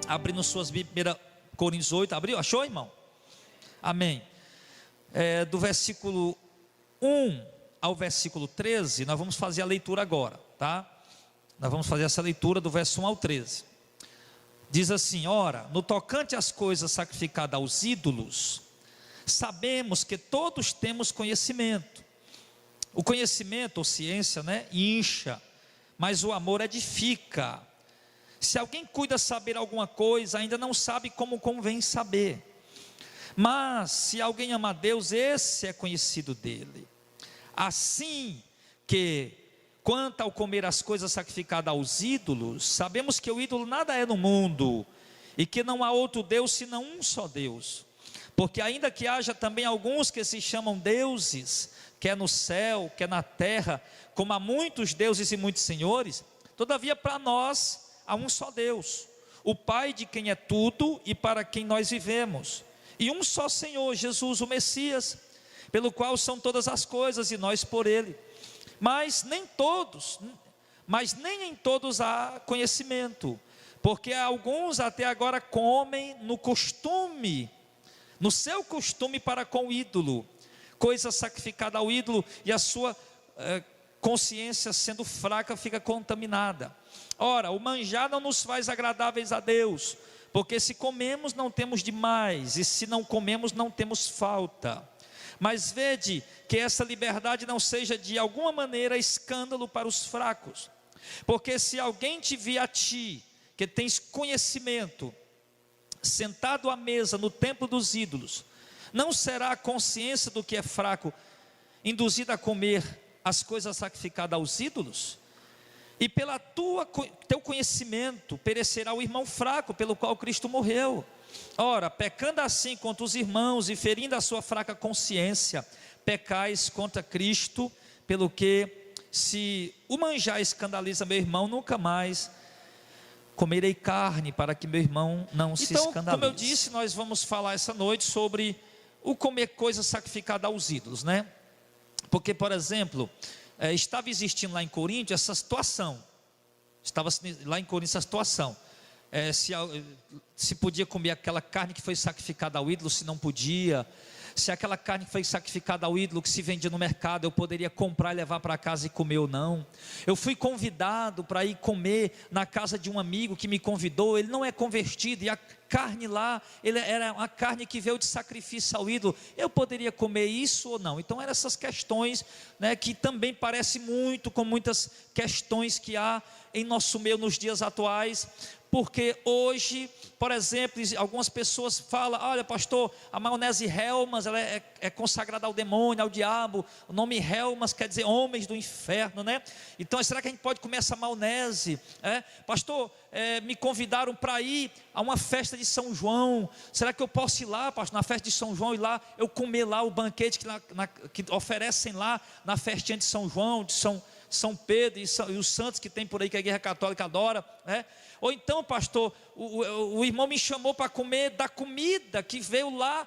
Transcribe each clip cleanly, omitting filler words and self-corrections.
abrindo suas Bíblias, 1 Coríntios 8, abriu? Achou, irmão? Amém. Do versículo 1 ao versículo 13, nós vamos fazer a leitura agora, tá? Nós vamos fazer essa leitura do verso 1 ao 13. Diz assim: ora, no tocante às coisas sacrificadas aos ídolos, sabemos que todos temos conhecimento. O conhecimento ou ciência, incha, mas o amor edifica. Se alguém cuida saber alguma coisa, ainda não sabe como convém saber. Mas se alguém ama a Deus, esse é conhecido dele. Assim que, quanto ao comer as coisas sacrificadas aos ídolos, sabemos que o ídolo nada é no mundo, e que não há outro Deus senão um só Deus. Porque ainda que haja também alguns que se chamam deuses, quer no céu, quer na terra, como há muitos deuses e muitos senhores, todavia para nós há um só Deus, o Pai de quem é tudo e para quem nós vivemos, e um só Senhor, Jesus o Messias, pelo qual são todas as coisas e nós por Ele. Mas nem em todos há conhecimento, porque alguns até agora comem no seu costume para com o ídolo, coisa sacrificada ao ídolo, e a sua consciência sendo fraca fica contaminada. Ora, o manjar não nos faz agradáveis a Deus, porque se comemos não temos demais, e se não comemos não temos falta. Mas vede que essa liberdade não seja de alguma maneira escândalo para os fracos. Porque se alguém te vir a ti, que tens conhecimento, sentado à mesa no templo dos ídolos, não será a consciência do que é fraco induzida a comer as coisas sacrificadas aos ídolos? E pela teu conhecimento perecerá o irmão fraco, pelo qual Cristo morreu. Ora, pecando assim contra os irmãos e ferindo a sua fraca consciência, pecais contra Cristo, pelo que, se o manjar escandaliza meu irmão, nunca mais comerei carne, para que meu irmão não se escandalize. Então, como eu disse, nós vamos falar essa noite sobre o comer coisas sacrificadas aos ídolos, Porque, por exemplo, estava existindo lá em Coríntios essa situação. Se podia comer aquela carne que foi sacrificada ao ídolo, se não podia. Se aquela carne que foi sacrificada ao ídolo, que se vendia no mercado, eu poderia comprar e levar para casa e comer ou não. Eu fui convidado para ir comer na casa de um amigo que me convidou. Ele não é convertido, e a carne lá, era uma carne que veio de sacrifício ao ídolo. Eu poderia comer isso ou não? Então eram essas questões, que também parece muito com muitas questões que há em nosso meio nos dias atuais. Porque hoje, por exemplo, algumas pessoas falam: olha, pastor, a maionese Hellmann's, ela é consagrada ao demônio, ao diabo. O nome Hellmann's quer dizer homens do inferno, Então, será que a gente pode comer essa maionese? Pastor, me convidaram para ir a uma festa de São João. Será que eu posso ir lá, pastor, na festa de São João, e lá eu comer lá o banquete que oferecem lá na festinha de São João, de São Pedro e os santos que tem por aí, que a Igreja Católica adora, Ou então, pastor, o irmão me chamou para comer da comida que veio lá.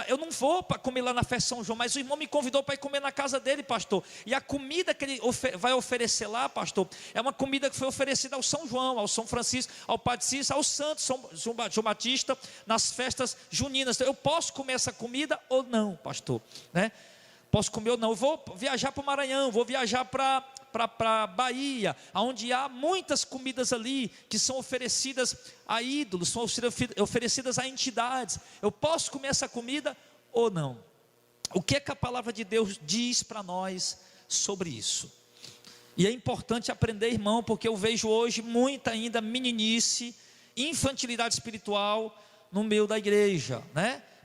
Eu não vou para comer lá na festa de São João, mas o irmão me convidou para ir comer na casa dele, pastor. E a comida que ele vai oferecer lá, pastor, é uma comida que foi oferecida ao São João, ao São Francisco, ao Padre Cícero, ao Santo João Batista, nas festas juninas. Eu posso comer essa comida ou não, pastor? Posso comer ou não? Eu vou viajar para o Maranhão, vou viajar para Bahia, onde há muitas comidas ali que são oferecidas a ídolos, são oferecidas a entidades. Eu posso comer essa comida ou não? O que é que a palavra de Deus diz para nós sobre isso? E é importante aprender, irmão, porque eu vejo hoje muita ainda meninice, infantilidade espiritual no meio da igreja,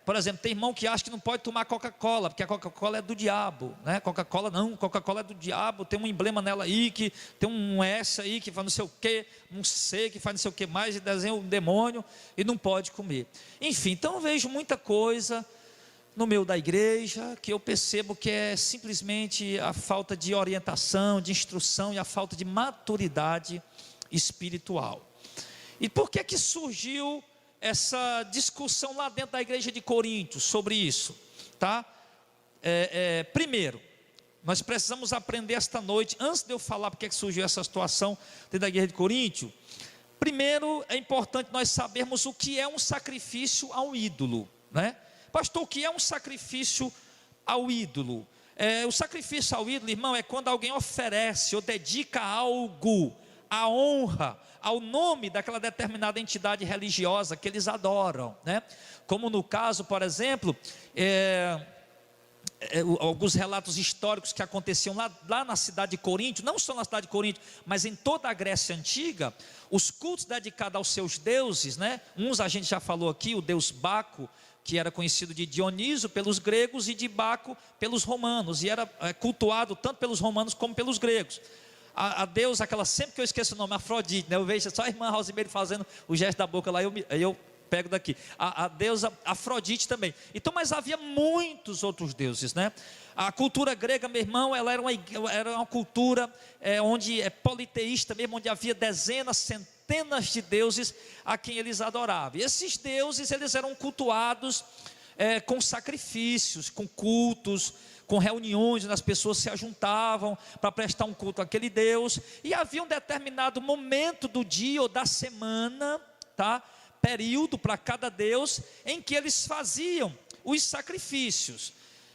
Por exemplo, tem irmão que acha que não pode tomar Coca-Cola, porque a Coca-Cola é do diabo, Coca-Cola não, Coca-Cola é do diabo, tem um emblema nela aí, que tem um S aí, que faz não sei o que, um C, que faz não sei o que mais, e desenha um demônio, e não pode comer. Enfim, então eu vejo muita coisa no meio da igreja, que eu percebo que é simplesmente a falta de orientação, de instrução, e a falta de maturidade espiritual. E por que que surgiu essa discussão lá dentro da igreja de Coríntios sobre isso, primeiro, nós precisamos aprender esta noite, antes de eu falar porque é que surgiu essa situação dentro da igreja de Coríntios, Primeiro, é importante nós sabermos o que é um sacrifício ao ídolo, né? Pastor, o que é um sacrifício ao ídolo? O sacrifício ao ídolo, irmão, é quando alguém oferece ou dedica algo, a honra, ao nome daquela determinada entidade religiosa que eles adoram, né? Como no caso, por exemplo, alguns relatos históricos que aconteciam lá na cidade de Corinto, não só na cidade de Corinto, mas em toda a Grécia Antiga, os cultos dedicados aos seus deuses, né? Uns a gente já falou aqui, o deus Baco, que era conhecido de Dioniso pelos gregos e de Baco pelos romanos, e era cultuado tanto pelos romanos como pelos gregos. A deusa, aquela, sempre que eu esqueço o nome, Afrodite, né? Eu vejo só a irmã Rosimeire fazendo o gesto da boca lá, eu pego daqui, a deusa Afrodite também. Então, mas havia muitos outros deuses, né? A cultura grega, meu irmão, ela era uma cultura onde é politeísta mesmo, onde havia dezenas, centenas de deuses a quem eles adoravam. E esses deuses, eles eram cultuados com sacrifícios, com cultos, com reuniões onde as pessoas se ajuntavam para prestar um culto àquele Deus. E havia um determinado momento do dia ou da semana, tá? Período para cada Deus, em que eles faziam os sacrifícios,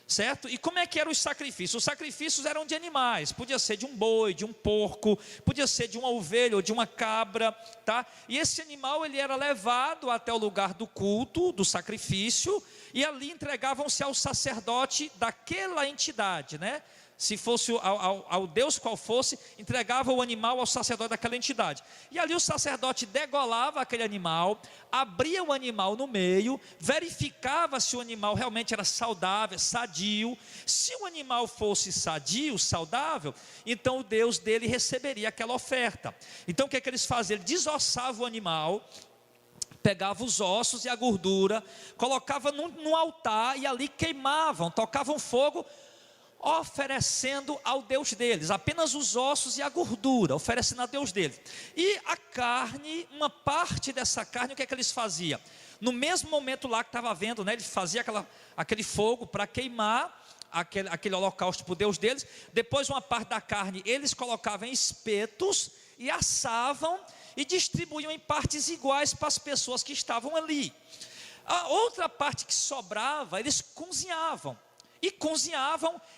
certo? E como é que eram os sacrifícios? Os sacrifícios eram de animais, podia ser de um boi, de um porco, podia ser de uma ovelha ou de uma cabra, tá? E esse animal, ele era levado até o lugar do culto, do sacrifício, e ali entregavam-se ao sacerdote daquela entidade, né? Se fosse ao Deus qual fosse, entregava o animal ao sacerdote daquela entidade. E ali o sacerdote degolava aquele animal, abria o animal no meio, verificava se o animal realmente era saudável, sadio. Se o animal fosse sadio, saudável, então o Deus dele receberia aquela oferta. Então o que é que eles faziam? Ele desossava o animal, pegava os ossos e a gordura, colocava no altar e ali queimavam, tocavam fogo, oferecendo ao Deus deles, apenas os ossos e a gordura, oferecendo a Deus deles. E a carne, uma parte dessa carne, o que é que eles faziam? No mesmo momento lá que estava vendo, né, eles faziam aquele fogo para queimar aquele holocausto para o Deus deles. Depois uma parte da carne eles colocavam em espetos e assavam e distribuíam em partes iguais para as pessoas que estavam ali. A outra parte que sobrava, eles cozinhavam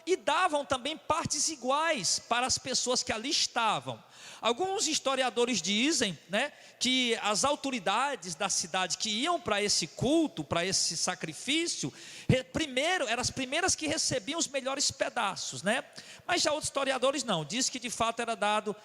e davam também partes iguais para as pessoas que ali estavam. Alguns historiadores dizem, né, que as autoridades da cidade que iam para esse culto, para esse sacrifício, eram as primeiras que recebiam os melhores pedaços, né? Mas já outros historiadores não, diz que de fato era dado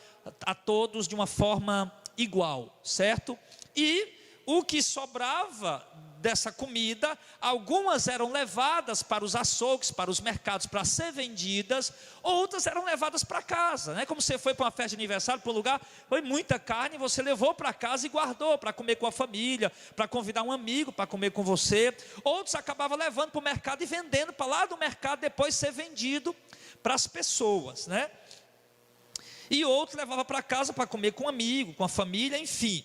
a todos de uma forma igual, certo? E o que sobrava dessa comida, algumas eram levadas para os açougues, para os mercados, para ser vendidas, outras eram levadas para casa, né? Como você foi para uma festa de aniversário, para um lugar, foi muita carne, você levou para casa e guardou, para comer com a família, para convidar um amigo para comer com você. Outros acabavam levando para o mercado e vendendo para lá do mercado, depois ser vendido para as pessoas, né? E outros levavam para casa para comer com um amigo, com a família, enfim.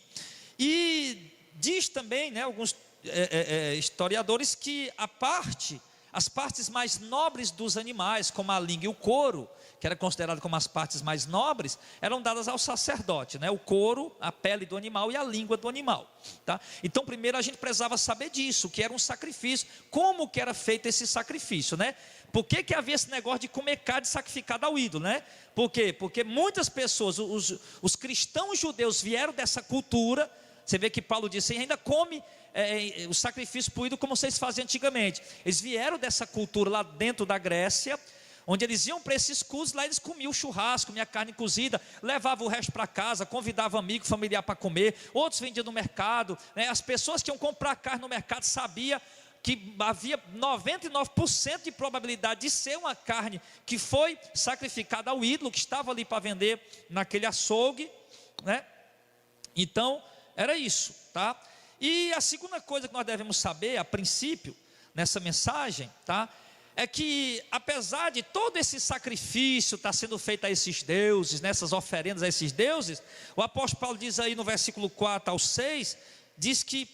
E diz também, né, alguns historiadores, que as partes mais nobres dos animais, como a língua e o couro, que era considerado como as partes mais nobres, eram dadas ao sacerdote, né? O couro, a pele do animal e a língua do animal, tá? Então primeiro a gente precisava saber disso, que era um sacrifício, como que era feito esse sacrifício, né? Por que havia esse negócio de comer carne sacrificada ao ídolo, né? Por quê? Porque muitas pessoas, os cristãos judeus vieram dessa cultura. Você vê que Paulo disse, ainda come o sacrifício para o ídolo como vocês faziam antigamente. Eles vieram dessa cultura lá dentro da Grécia, onde eles iam para esses cultos, lá eles comiam churrasco, comiam carne cozida, levavam o resto para casa, convidavam amigo, familiar para comer. Outros vendiam no mercado, né? As pessoas que iam comprar carne no mercado sabiam que havia 99% de probabilidade de ser uma carne que foi sacrificada ao ídolo, que estava ali para vender naquele açougue, né? Então era isso, tá? E a segunda coisa que nós devemos saber, a princípio, nessa mensagem, tá? É que apesar de todo esse sacrifício estar sendo feito a esses deuses, nessas oferendas a esses deuses, o apóstolo Paulo diz aí no versículo 4 ao 6, diz que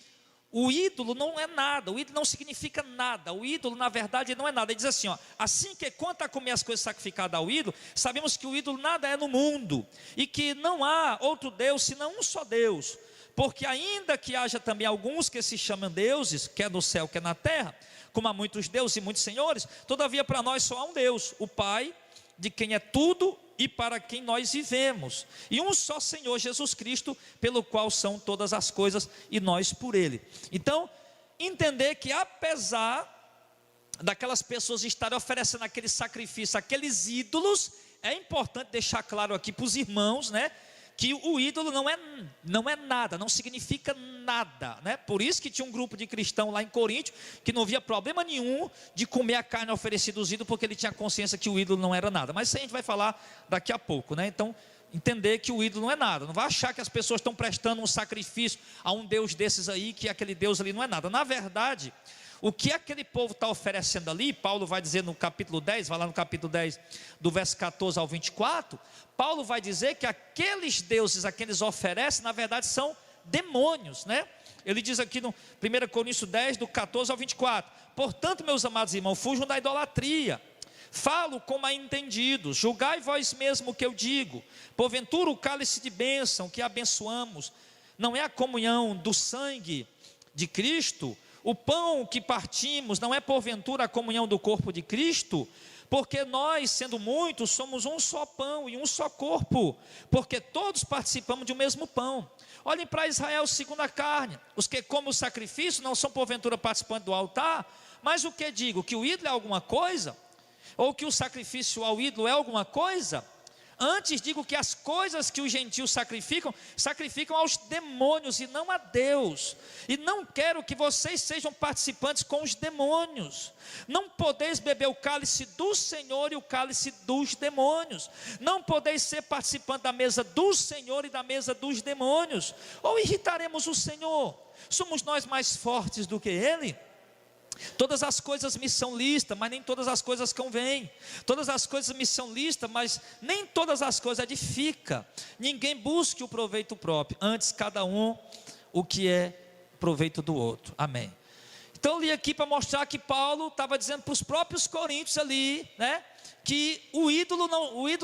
o ídolo não é nada, o ídolo não significa nada, o ídolo na verdade não é nada. Ele diz assim, ó, assim que quanto a comer as coisas sacrificadas ao ídolo, sabemos que o ídolo nada é no mundo, e que não há outro Deus senão um só Deus. Porque ainda que haja também alguns que se chamam deuses, quer no céu, quer na terra, como há muitos deuses e muitos senhores, todavia para nós só há um Deus, o Pai, de quem é tudo e para quem nós vivemos, e um só Senhor Jesus Cristo, pelo qual são todas as coisas e nós por Ele. Então, entender que apesar daquelas pessoas estarem oferecendo aquele sacrifício, aqueles ídolos, é importante deixar claro aqui para os irmãos, né, que o ídolo não é nada, não significa nada, né? Por isso que tinha um grupo de cristãos lá em Coríntio, que não via problema nenhum de comer a carne oferecida aos ídolos, porque ele tinha consciência que o ídolo não era nada. Mas isso a gente vai falar daqui a pouco, né? Então, entender que o ídolo não é nada, não vai achar que as pessoas estão prestando um sacrifício a um Deus desses aí, que aquele Deus ali não é nada. Na verdade, o que aquele povo está oferecendo ali, Paulo vai dizer no capítulo 10, vai lá no capítulo 10, do verso 14 ao 24, Paulo vai dizer que aqueles deuses a quem eles oferecem, na verdade são demônios, né? Ele diz aqui no 1 Coríntios 10, do 14 ao 24, portanto, meus amados irmãos, fujam da idolatria, falo como a entendidos, julgai vós mesmo o que eu digo, porventura o cálice de bênção que abençoamos, não é a comunhão do sangue de Cristo? O pão que partimos não é porventura a comunhão do corpo de Cristo? Porque nós, sendo muitos, somos um só pão e um só corpo, porque todos participamos de um mesmo pão. Olhem para Israel segundo a carne, os que comem o sacrifício não são porventura participantes do altar, mas o que digo? Que o ídolo é alguma coisa? Ou que o sacrifício ao ídolo é alguma coisa? Antes digo que as coisas que os gentios sacrificam, sacrificam aos demônios e não a Deus. E não quero que vocês sejam participantes com os demônios. Não podeis beber o cálice do Senhor e o cálice dos demônios. Não podeis ser participantes da mesa do Senhor e da mesa dos demônios. Ou irritaremos o Senhor? Somos nós mais fortes do que Ele? Todas as coisas me são lícitas, mas nem todas as coisas convêm. Todas as coisas me são lícitas, mas nem todas as coisas edificam. Ninguém busque o proveito próprio, antes cada um o que é proveito do outro. Amém. Então eu li aqui para mostrar que Paulo estava dizendo para os próprios coríntios ali, né, que o ídolo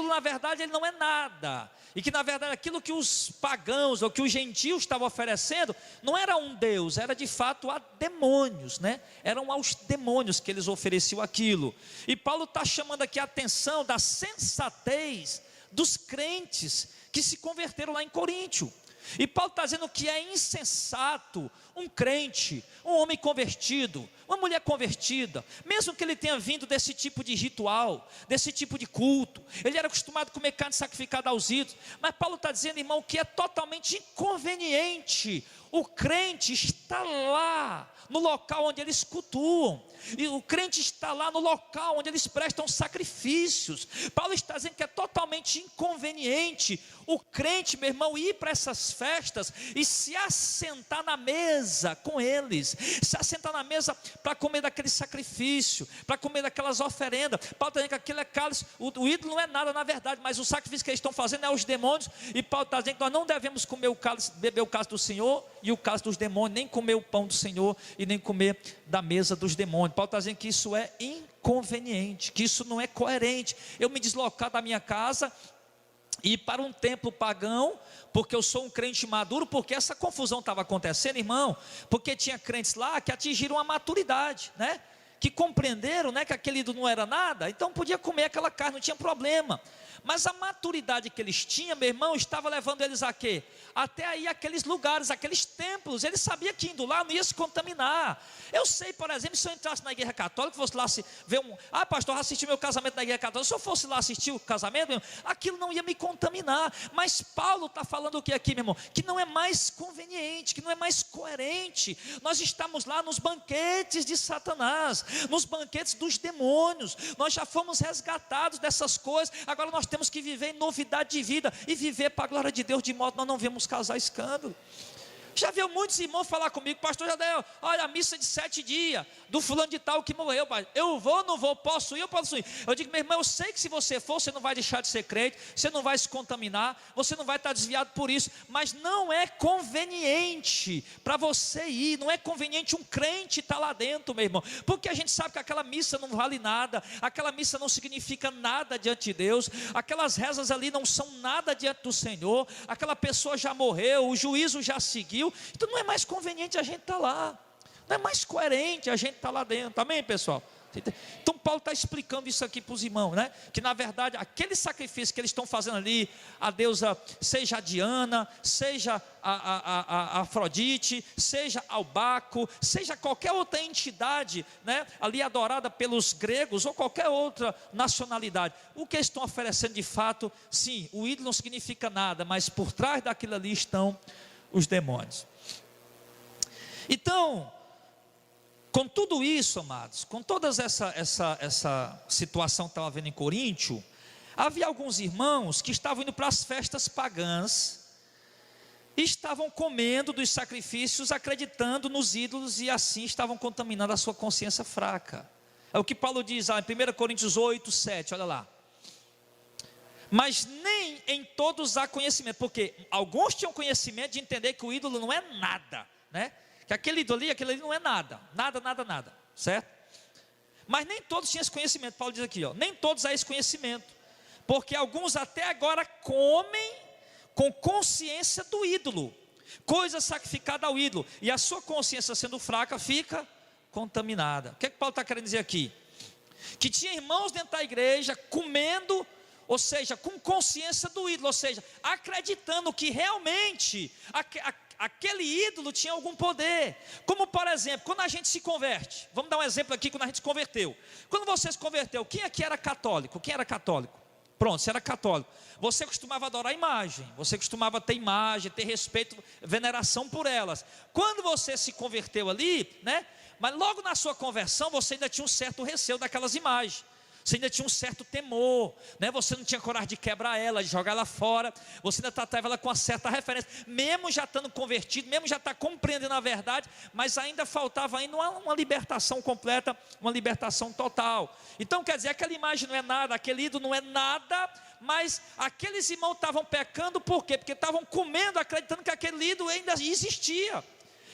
na verdade ele não é nada. E que na verdade aquilo que os pagãos ou que os gentios estavam oferecendo não era um Deus, era de fato a demônios, né? Eram aos demônios que eles ofereciam aquilo. E Paulo está chamando aqui a atenção da sensatez dos crentes que se converteram lá em Coríntio. E Paulo está dizendo que é insensato um crente, um homem convertido, uma mulher convertida, mesmo que ele tenha vindo desse tipo de ritual, desse tipo de culto, ele era acostumado a comer carne sacrificada aos ídolos, mas Paulo está dizendo, irmão, que é totalmente inconveniente o crente está lá no local onde eles cultuam, e o crente está lá no local onde eles prestam sacrifícios. Paulo está dizendo que é totalmente inconveniente o crente, meu irmão, ir para essas festas e se assentar na mesa com eles, se assentar na mesa para comer daquele sacrifício, para comer daquelas oferendas. Paulo está dizendo que aquilo é cálice, o ídolo não é nada na verdade, mas o sacrifício que eles estão fazendo é aos demônios. E Paulo está dizendo que nós não devemos comer o cálice, beber o cálice do Senhor e o cálice dos demônios, nem comer o pão do Senhor e nem comer da mesa dos demônios. Paulo está dizendo que isso é inconveniente, que isso não é coerente. Eu me deslocar da minha casa e ir para um templo pagão, porque eu sou um crente maduro, porque essa confusão estava acontecendo, irmão, porque tinha crentes lá que atingiram a maturidade, né? Que compreenderam, né, que aquele ídolo não era nada, então podia comer aquela carne, não tinha problema. Mas a maturidade que eles tinham, meu irmão, estava levando eles a quê? Até aí aqueles lugares, aqueles templos. Eles sabiam que indo lá não ia se contaminar. Eu sei, por exemplo, se eu entrasse na igreja católica, fosse lá ver pastor, assisti meu casamento na igreja católica. Se eu fosse lá assistir o casamento, meu irmão, aquilo não ia me contaminar. Mas Paulo está falando o que aqui, meu irmão? Que não é mais conveniente, que não é mais coerente. Nós estamos lá nos banquetes de Satanás, nos banquetes dos demônios. Nós já fomos resgatados dessas coisas. Agora nós temos que viver em novidade de vida e viver para a glória de Deus, de modo que nós não vemos causar escândalo. Já viu muitos irmãos falar comigo: pastor Jadel, olha a missa de 7 dias, do fulano de tal que morreu, pai. Eu vou, não vou, posso ir ou posso ir? Eu digo: meu irmão, eu sei que se você for, você não vai deixar de ser crente, você não vai se contaminar, você não vai estar desviado por isso, mas não é conveniente para você ir, não é conveniente um crente estar lá dentro, meu irmão, porque a gente sabe que aquela missa não vale nada, aquela missa não significa nada diante de Deus, aquelas rezas ali não são nada diante do Senhor, aquela pessoa já morreu, o juízo já seguiu. Então não é mais conveniente a gente estar lá, não é mais coerente a gente estar lá dentro, amém, pessoal? Então Paulo está explicando isso aqui para os irmãos, né? Que na verdade aquele sacrifício que eles estão fazendo ali, a deusa, seja a Diana, seja a Afrodite, seja ao Baco, seja qualquer outra entidade, né, ali adorada pelos gregos ou qualquer outra nacionalidade, o que eles estão oferecendo de fato, sim, o ídolo não significa nada, mas por trás daquilo ali estão os demônios. Então, com tudo isso, amados, com toda essa situação que estava havendo em Coríntio, havia alguns irmãos que estavam indo para as festas pagãs, e estavam comendo dos sacrifícios, acreditando nos ídolos, e assim estavam contaminando a sua consciência fraca. É o que Paulo diz em 1 Coríntios 8, 7, olha lá. Mas nem em todos há conhecimento, porque alguns tinham conhecimento de entender que o ídolo não é nada, né? Que aquele ídolo ali, aquele ali não é nada, nada, certo? Mas nem todos tinham esse conhecimento. Paulo diz aqui, ó, nem todos há esse conhecimento, porque alguns até agora comem com consciência do ídolo, coisa sacrificada ao ídolo, e a sua consciência sendo fraca fica contaminada. O que é que Paulo está querendo dizer aqui? Que tinha irmãos dentro da igreja comendo, ou seja, com consciência do ídolo, ou seja, acreditando que realmente aquele ídolo tinha algum poder. Como por exemplo, quando a gente se converte, vamos dar um exemplo aqui, quando a gente se converteu. Quando você se converteu, quem aqui era católico? Quem era católico? Pronto, você era católico. Você costumava adorar a imagem, você costumava ter imagem, ter respeito, veneração por elas. Quando você se converteu ali, né? Mas logo na sua conversão, você ainda tinha um certo receio daquelas imagens. Você ainda tinha um certo temor, né? Você não tinha coragem de quebrar ela, de jogar ela fora. Você ainda tratava ela com uma certa referência, mesmo já estando convertido, mesmo já compreendendo a verdade, mas ainda faltava ainda uma libertação completa, uma libertação total. Então quer dizer, aquela imagem não é nada, aquele ídolo não é nada, mas aqueles irmãos estavam pecando, por quê? Porque estavam comendo, acreditando que aquele ídolo ainda existia,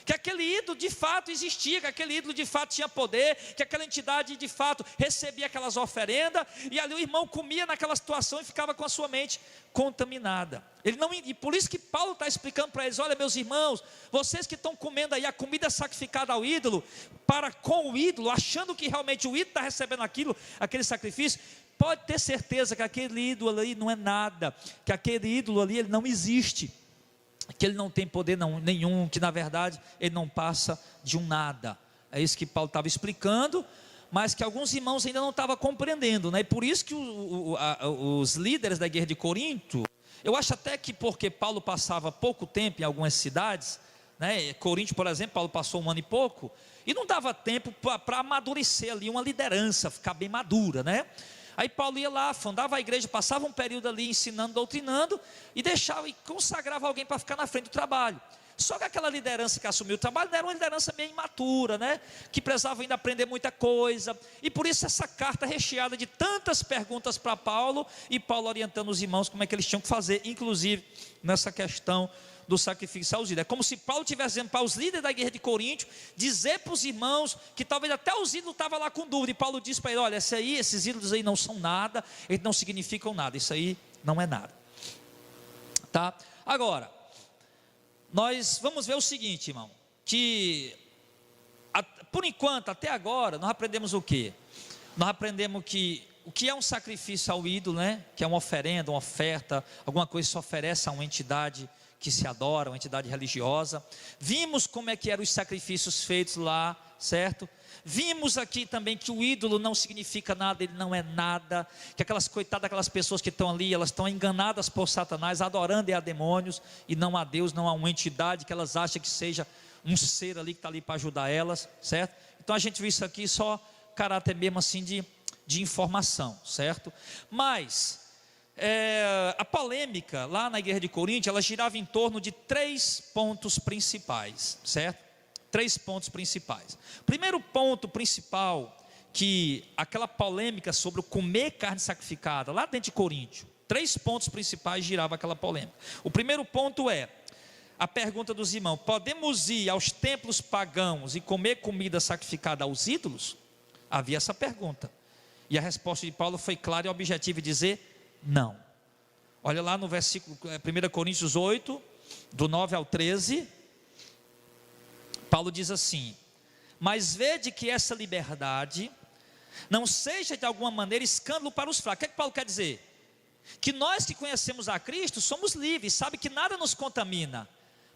que aquele ídolo de fato existia, que aquele ídolo de fato tinha poder, que aquela entidade de fato recebia aquelas oferendas, e ali o irmão comia naquela situação e ficava com a sua mente contaminada. E por isso que Paulo está explicando para eles: olha, meus irmãos, vocês que estão comendo aí a comida sacrificada ao ídolo, para com o ídolo, achando que realmente o ídolo está recebendo aquele sacrifício, pode ter certeza que aquele ídolo ali não é nada, que aquele ídolo ali ele não existe, que ele não tem poder nenhum, que na verdade ele não passa de um nada. É isso que Paulo estava explicando, mas que alguns irmãos ainda não estavam compreendendo, né? E por isso que os líderes da igreja de Corinto, eu acho até que porque Paulo passava pouco tempo em algumas cidades, né? Corinto, por exemplo, Paulo passou 1 ano e pouco, e não dava tempo para amadurecer ali uma liderança, ficar bem madura, né? Aí Paulo ia lá, fundava a igreja, passava um período ali ensinando, doutrinando, e deixava e consagrava alguém para ficar na frente do trabalho. Só que aquela liderança que assumiu o trabalho era uma liderança meio imatura, né? Que precisava ainda aprender muita coisa, e por isso essa carta recheada de tantas perguntas para Paulo, e Paulo orientando os irmãos como é que eles tinham que fazer, inclusive nessa questão do sacrifício aos ídolos. É como se Paulo estivesse dizendo para os líderes da igreja de Coríntio, dizer para os irmãos, que talvez até os ídolos estavam lá com dúvida, e Paulo disse para ele: olha, esses ídolos aí não são nada, eles não significam nada, isso aí não é nada, tá? Agora, nós vamos ver o seguinte, irmão, que por enquanto, até agora, nós aprendemos o quê? Nós aprendemos que o que é um sacrifício ao ídolo, né? Que é uma oferenda, uma oferta, alguma coisa que se oferece a uma entidade que se adora, uma entidade religiosa. Vimos como é que eram os sacrifícios feitos lá, certo? Vimos aqui também que o ídolo não significa nada, ele não é nada, que aquelas coitadas, aquelas pessoas que estão ali, elas estão enganadas por Satanás, adorando a demônios e não a Deus, não a uma entidade que elas acham que seja um ser ali que está ali para ajudar elas, certo? Então a gente viu isso aqui só caráter mesmo assim de informação, certo? Mas A polêmica lá na igreja de Corinto, ela girava em torno de 3 pontos principais, certo? 3 pontos principais. O primeiro ponto principal, que aquela polêmica sobre o comer carne sacrificada, lá dentro de Corinto, 3 pontos principais girava aquela polêmica. O primeiro ponto é a pergunta dos irmãos: podemos ir aos templos pagãos e comer comida sacrificada aos ídolos? Havia essa pergunta, e a resposta de Paulo foi clara e objetiva, e dizer não. Olha lá no versículo 1 Coríntios 8, do 9 ao 13, Paulo diz assim: mas vede que essa liberdade não seja de alguma maneira escândalo para os fracos. O que é que Paulo quer dizer? Que nós que conhecemos a Cristo somos livres, sabe que nada nos contamina.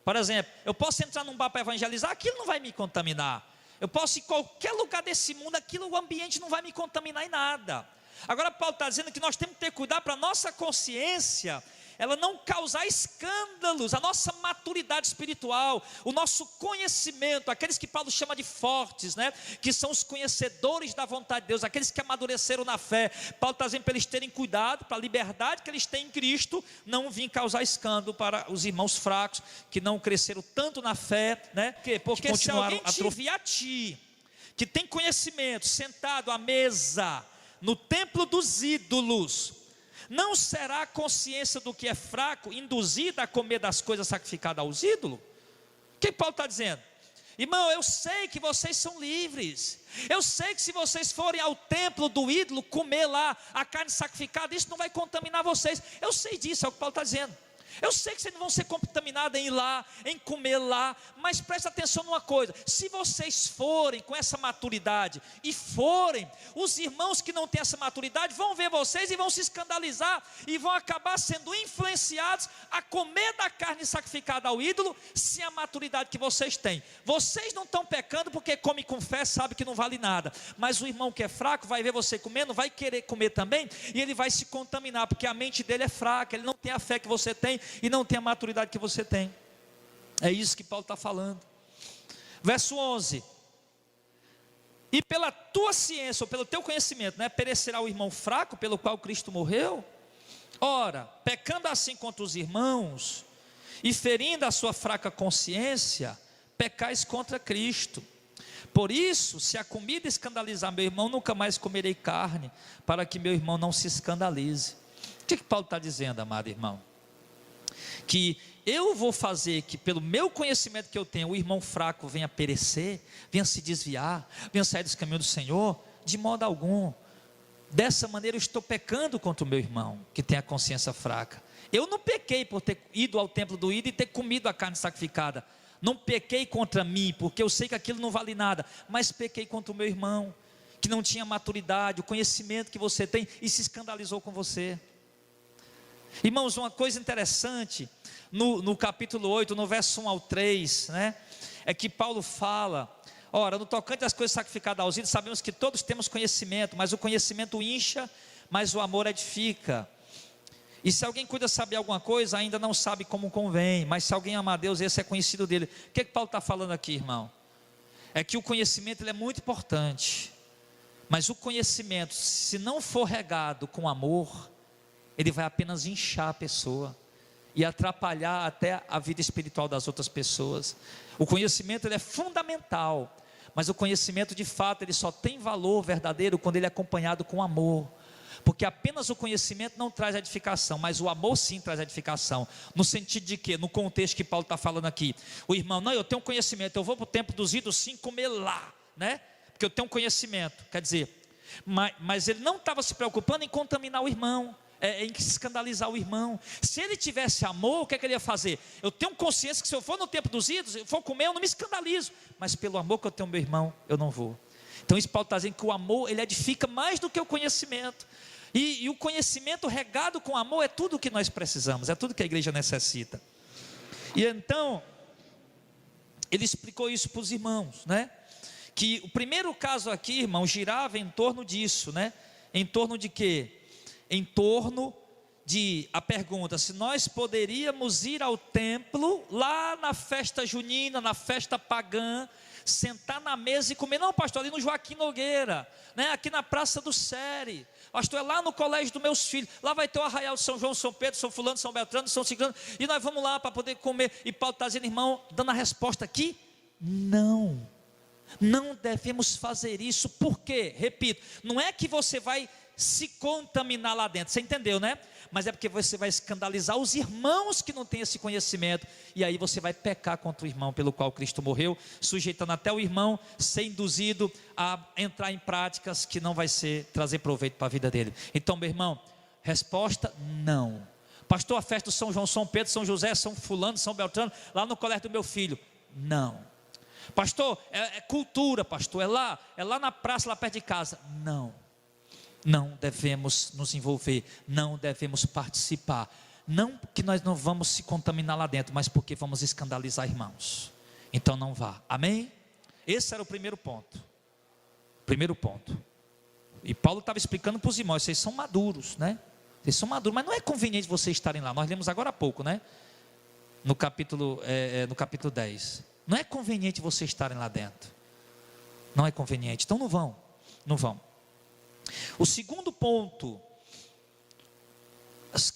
Por exemplo, eu posso entrar num bar para evangelizar, aquilo não vai me contaminar. Eu posso ir em qualquer lugar desse mundo, aquilo, o ambiente não vai me contaminar em nada. Agora Paulo está dizendo que nós temos que ter cuidado para a nossa consciência, ela não causar escândalos, a nossa maturidade espiritual, o nosso conhecimento, aqueles que Paulo chama de fortes, né? Que são os conhecedores da vontade de Deus, aqueles que amadureceram na fé. Paulo está dizendo para eles terem cuidado, para a liberdade que eles têm em Cristo, não vir causar escândalo para os irmãos fracos, que não cresceram tanto na fé, né? Porque se alguém te vir a ti, que tem conhecimento, sentado à mesa, no templo dos ídolos, não será a consciência do que é fraco induzida a comer das coisas sacrificadas aos ídolos? O que Paulo está dizendo? Irmão, eu sei que vocês são livres, eu sei que se vocês forem ao templo do ídolo comer lá a carne sacrificada, isso não vai contaminar vocês. Eu sei disso, é o que Paulo está dizendo. Eu sei que vocês não vão ser contaminados em ir lá, em comer lá, mas presta atenção numa coisa: se vocês forem com essa maturidade, e forem, os irmãos que não têm essa maturidade vão ver vocês e vão se escandalizar, e vão acabar sendo influenciados a comer da carne sacrificada ao ídolo, sem a maturidade que vocês têm. Vocês não estão pecando porque come com fé, sabe que não vale nada, mas o irmão que é fraco vai ver você comendo, vai querer comer também, e ele vai se contaminar, porque a mente dele é fraca, ele não tem a fé que você tem, e não tem a maturidade que você tem. É isso que Paulo está falando. Verso 11: e pela tua ciência, ou pelo teu conhecimento, né, perecerá o irmão fraco pelo qual Cristo morreu? Ora, pecando assim contra os irmãos, e ferindo a sua fraca consciência, pecais contra Cristo. Por isso, se a comida escandalizar meu irmão, nunca mais comerei carne, para que meu irmão não se escandalize. O que Paulo está dizendo, amado irmão? Que eu vou fazer que pelo meu conhecimento que eu tenho, o irmão fraco venha perecer, venha se desviar, venha sair dos caminhos do Senhor? De modo algum. Dessa maneira eu estou pecando contra o meu irmão, que tem a consciência fraca. Eu não pequei por ter ido ao templo do ídolo e ter comido a carne sacrificada. Não pequei contra mim, porque eu sei que aquilo não vale nada, mas pequei contra o meu irmão, que não tinha maturidade, o conhecimento que você tem, e se escandalizou com você. Irmãos, uma coisa interessante, no capítulo 8, no verso 1 ao 3, né, é que Paulo fala: ora, no tocante às coisas sacrificadas aos ídolos, sabemos que todos temos conhecimento, mas o conhecimento incha, mas o amor edifica. E se alguém cuida saber alguma coisa, ainda não sabe como convém, mas se alguém ama a Deus, esse é conhecido dele. O que Paulo está falando aqui, irmão? É que o conhecimento ele é muito importante, mas o conhecimento, se não for regado com amor, ele vai apenas inchar a pessoa e atrapalhar até a vida espiritual das outras pessoas. O conhecimento ele é fundamental, mas o conhecimento de fato ele só tem valor verdadeiro quando ele é acompanhado com amor, porque apenas o conhecimento não traz edificação, mas o amor sim traz edificação. No sentido de que, no contexto que Paulo está falando aqui, o irmão: não, eu tenho conhecimento, eu vou para o templo dos ídolos sim comer lá, né? Porque eu tenho conhecimento, quer dizer, mas ele não estava se preocupando em contaminar o irmão, em escandalizar o irmão. Se ele tivesse amor, o que é que ele ia fazer? Eu tenho consciência que se eu for no templo dos ídolos, eu for comer, eu não me escandalizo, mas pelo amor que eu tenho ao meu irmão, eu não vou. Então isso Paulo está dizendo que o amor, ele edifica mais do que o conhecimento, e o conhecimento regado com amor é tudo o que nós precisamos, é tudo que a igreja necessita. E então ele explicou isso para os irmãos, né? Que o primeiro caso aqui, irmão, girava em torno disso, né? Em torno de quê? Em torno a pergunta, se nós poderíamos ir ao templo, lá na festa junina, na festa pagã, sentar na mesa e comer. Não, pastor, ali no Joaquim Nogueira, né? Aqui na Praça do Série, pastor, é lá no colégio dos meus filhos, lá vai ter o arraial de São João, São Pedro, São Fulano, São Beltrano, São Ciclano, e nós vamos lá para poder comer. E Paulo está dizendo, irmão, dando a resposta aqui, não devemos fazer isso. Por quê? Repito, não é que você vai se contaminar lá dentro, você entendeu, né? Mas é porque você vai escandalizar os irmãos que não têm esse conhecimento, e aí você vai pecar contra o irmão pelo qual Cristo morreu, sujeitando até o irmão ser induzido a entrar em práticas que não vai trazer proveito para a vida dele. Então, meu irmão, resposta, não. Pastor, a festa do São João, São Pedro, São José, São Fulano, São Beltrano, lá no colégio do meu filho, não. Pastor, é cultura, pastor, é lá na praça, lá perto de casa, não devemos nos envolver, não devemos participar, não que nós não vamos se contaminar lá dentro, mas porque vamos escandalizar irmãos. Então não vá, amém? Esse era o primeiro ponto. E Paulo estava explicando para os irmãos, vocês são maduros, né? Vocês são maduros, mas não é conveniente vocês estarem lá. Nós lemos agora há pouco, né? No capítulo 10. Não é conveniente vocês estarem lá dentro. Não é conveniente, então não vão. O segundo ponto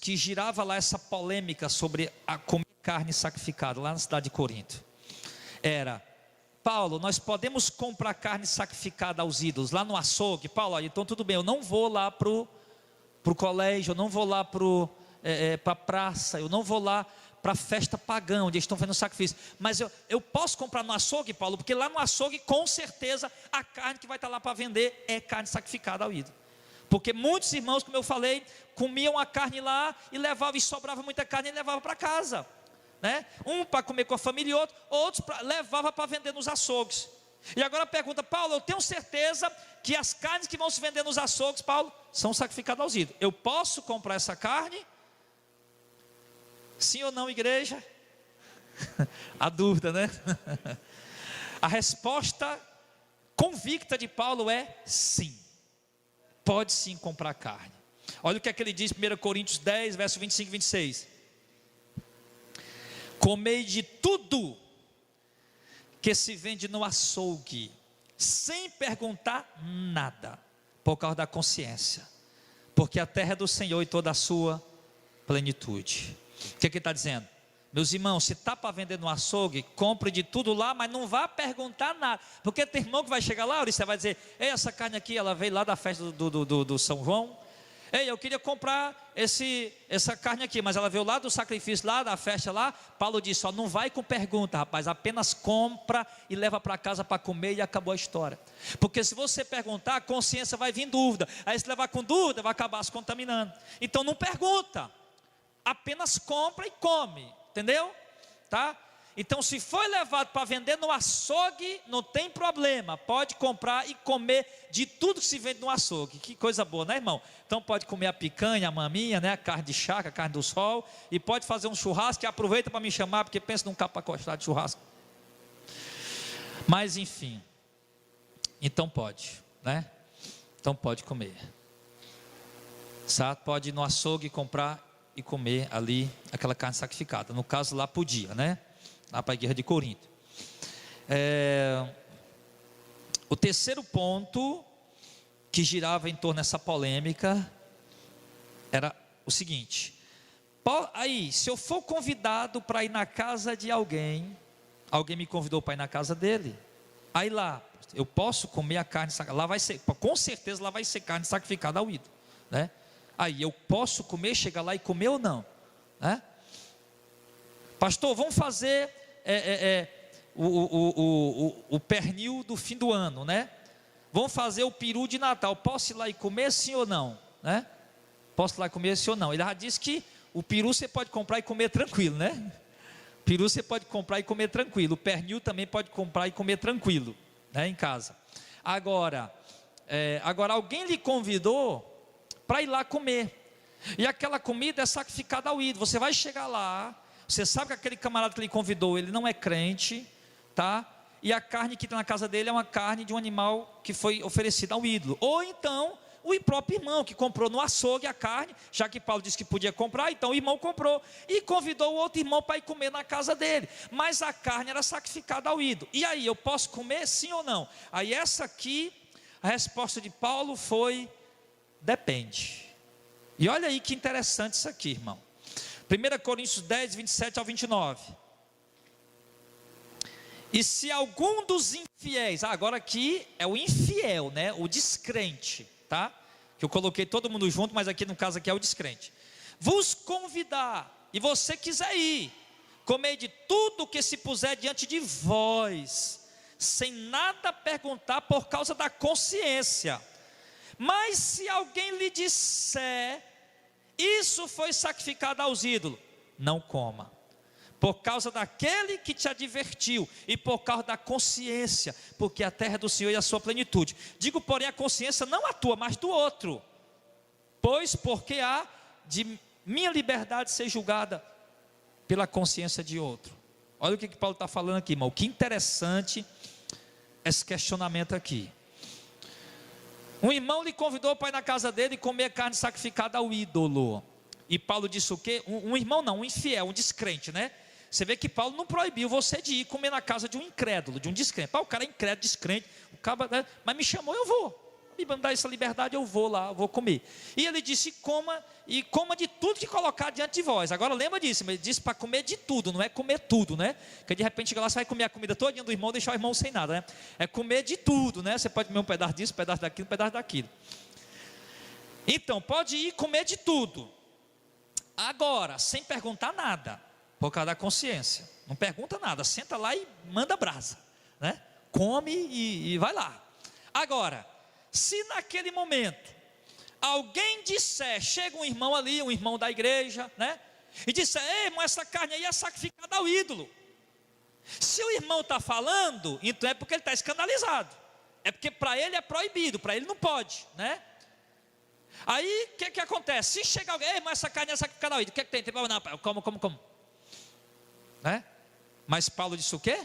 que girava lá essa polêmica sobre a comer carne sacrificada lá na cidade de Corinto era: Paulo, nós podemos comprar carne sacrificada aos ídolos lá no açougue? Paulo, então tudo bem, eu não vou lá para o colégio, eu não vou lá para a praça, eu não vou lá para a festa pagã, onde eles estão fazendo sacrifício, mas eu posso comprar no açougue, Paulo, porque lá no açougue, com certeza, a carne que vai estar lá para vender é carne sacrificada ao ídolo, porque muitos irmãos, como eu falei, comiam a carne lá, e levavam, e sobrava muita carne, e levavam para casa, né? Um para comer com a família, e outros levava para vender nos açougues. E agora pergunta, Paulo, eu tenho certeza que as carnes que vão se vender nos açougues, Paulo, são sacrificadas aos ídolos, eu posso comprar essa carne? Sim ou não, igreja? A dúvida, né? A resposta convicta de Paulo é sim. Pode sim comprar carne. Olha o que é que ele diz, 1 Coríntios 10, verso 25 e 26. Comei de tudo que se vende no açougue, sem perguntar nada, por causa da consciência, porque a terra é do Senhor e toda a sua plenitude. O que ele está dizendo? Meus irmãos, se está para vender no açougue, compre de tudo lá, mas não vá perguntar nada, porque tem irmão que vai chegar lá, você vai dizer, ei, essa carne aqui, ela veio lá da festa do São João, ei, eu queria comprar essa carne aqui, mas ela veio lá do sacrifício, lá da festa lá. Paulo disse, ó, não vai com pergunta, rapaz, apenas compra e leva para casa para comer, e acabou a história, porque se você perguntar, a consciência vai vir dúvida, aí se levar com dúvida, vai acabar se contaminando. Então não pergunta, apenas compra e come, entendeu? Tá? Então, se foi levado para vender no açougue, não tem problema, pode comprar e comer de tudo que se vende no açougue. Que coisa boa, né, irmão? Então pode comer a picanha, a maminha, né, a carne de chácara, a carne do sol, e pode fazer um churrasco, e aproveita para me chamar, porque pensa num capacostado de churrasco. Mas enfim, então pode, né? Então pode comer, certo? Pode ir no açougue comprar e comer ali aquela carne sacrificada. No caso lá podia, né? Lá para a guerra de Corinto. O terceiro ponto que girava em torno dessa polêmica era o seguinte: aí, se eu for convidado para ir na casa de alguém me convidou para ir na casa dele, aí lá eu posso comer a carne sacrificada, lá vai ser, com certeza lá vai ser carne sacrificada ao ídolo, né? Aí eu posso comer, chegar lá e comer ou não, né? Pastor, vamos fazer o pernil do fim do ano, né? Vamos fazer o peru de Natal, posso ir lá e comer sim ou não, né? Posso ir lá e comer sim ou não? Ele já disse que o peru você pode comprar e comer tranquilo, né? O peru você pode comprar e comer tranquilo, o pernil também pode comprar e comer tranquilo, né, em casa. Agora alguém lhe convidou para ir lá comer, e aquela comida é sacrificada ao ídolo. Você vai chegar lá, você sabe que aquele camarada que lhe convidou, ele não é crente, tá? E a carne que está na casa dele é uma carne de um animal que foi oferecida ao ídolo. Ou então, o próprio irmão que comprou no açougue a carne, já que Paulo disse que podia comprar, então o irmão comprou e convidou o outro irmão para ir comer na casa dele, mas a carne era sacrificada ao ídolo. E aí, eu posso comer sim ou não? Aí essa aqui, a resposta de Paulo foi: depende. E olha aí que interessante isso aqui, irmão. 1 Coríntios 10, 27 ao 29. E se algum dos infiéis, agora aqui é o infiel, né? O descrente, tá? Que eu coloquei todo mundo junto, mas aqui no caso aqui é o descrente. Vos convidar, e você quiser ir, comer de tudo que se puser diante de vós, sem nada perguntar por causa da consciência. Mas se alguém lhe disser, isso foi sacrificado aos ídolos, não coma, por causa daquele que te advertiu, e por causa da consciência, porque a terra é do Senhor e a sua plenitude. Digo, porém, a consciência não a tua, mas do outro, pois porque há de minha liberdade ser julgada pela consciência de outro. Olha o que Paulo está falando aqui, irmão. Que interessante esse questionamento aqui. Um irmão lhe convidou para ir na casa dele e comer carne sacrificada ao ídolo. E Paulo disse o quê? Um irmão não, um infiel, um descrente, né? Você vê que Paulo não proibiu você de ir comer na casa de um incrédulo, de um descrente. O cara é incrédulo, descrente, o cara, né? Mas me chamou, eu vou. Me dá essa liberdade, eu vou lá, eu vou comer. E ele disse: coma de tudo que colocar diante de vós. Agora lembra disso, ele disse para comer de tudo, não é comer tudo, né? Porque de repente chega lá, você vai comer a comida todinha do irmão, deixar o irmão sem nada, né? É comer de tudo, né? Você pode comer um pedaço disso, um pedaço daquilo, um pedaço daquilo. Então, pode ir comer de tudo. Agora, sem perguntar nada, por causa da consciência. Não pergunta nada, senta lá e manda brasa, né? Come e vai lá. Agora, se naquele momento alguém disser, chega um irmão ali, um irmão da igreja, né? E disser: ei, irmão, essa carne aí é sacrificada ao ídolo. Se o irmão está falando, então é porque ele está escandalizado. É porque para ele é proibido, para ele não pode, né? Aí o que acontece? Se chegar alguém: ei, irmão, essa carne é sacrificada ao ídolo, o que tem? Não, como. Né? Mas Paulo disse o quê?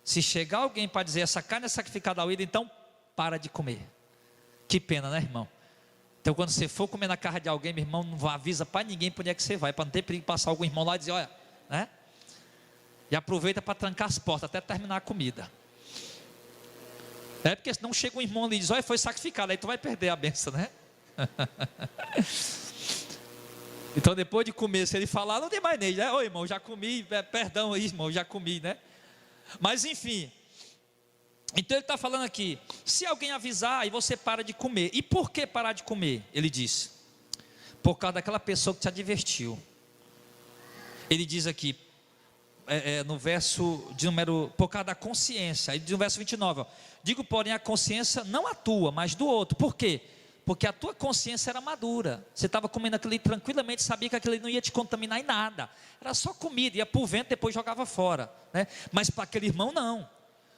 Se chegar alguém para dizer essa carne é sacrificada ao ídolo, então para de comer. Que pena, né, irmão? Então quando você for comer na casa de alguém, meu irmão, não avisa para ninguém para onde é que você vai, para não ter perigo de passar algum irmão lá e dizer: olha, né? E aproveita para trancar as portas até terminar a comida. É porque senão chega um irmão ali e diz: olha, foi sacrificado, aí tu vai perder a benção, né? Então depois de comer, se ele falar, não tem mais nele, né? Ô irmão, já comi, perdão aí, irmão, já comi, né? Mas enfim, então ele está falando aqui: se alguém avisar, aí você para de comer. E por que parar de comer? Ele disse: por causa daquela pessoa que te advertiu. Ele diz aqui, no verso de número, por causa da consciência. Aí no verso 29, ó, digo, porém, a consciência não a tua, mas do outro. Por quê? Porque a tua consciência era madura. Você estava comendo aquilo ali tranquilamente, sabia que aquilo ali não ia te contaminar em nada. Era só comida, ia para o vento, depois jogava fora, né? Mas para aquele irmão não.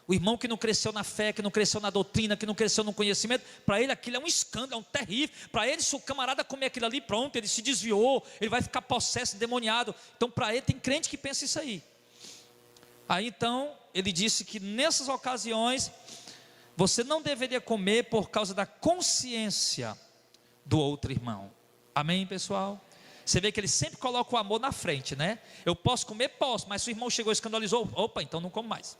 O irmão que não cresceu na fé, que não cresceu na doutrina, que não cresceu no conhecimento, para ele aquilo é um escândalo, é um terrível. Para ele, se o camarada comer aquilo ali, pronto, ele se desviou, ele vai ficar possesso, endemoniado. Então para ele, tem crente que pensa isso aí. Aí então, ele disse que nessas ocasiões você não deveria comer por causa da consciência do outro irmão. Amém, pessoal? Você vê que ele sempre coloca o amor na frente, né? Eu posso comer? Posso, mas se o irmão chegou e escandalizou, opa, então não como mais.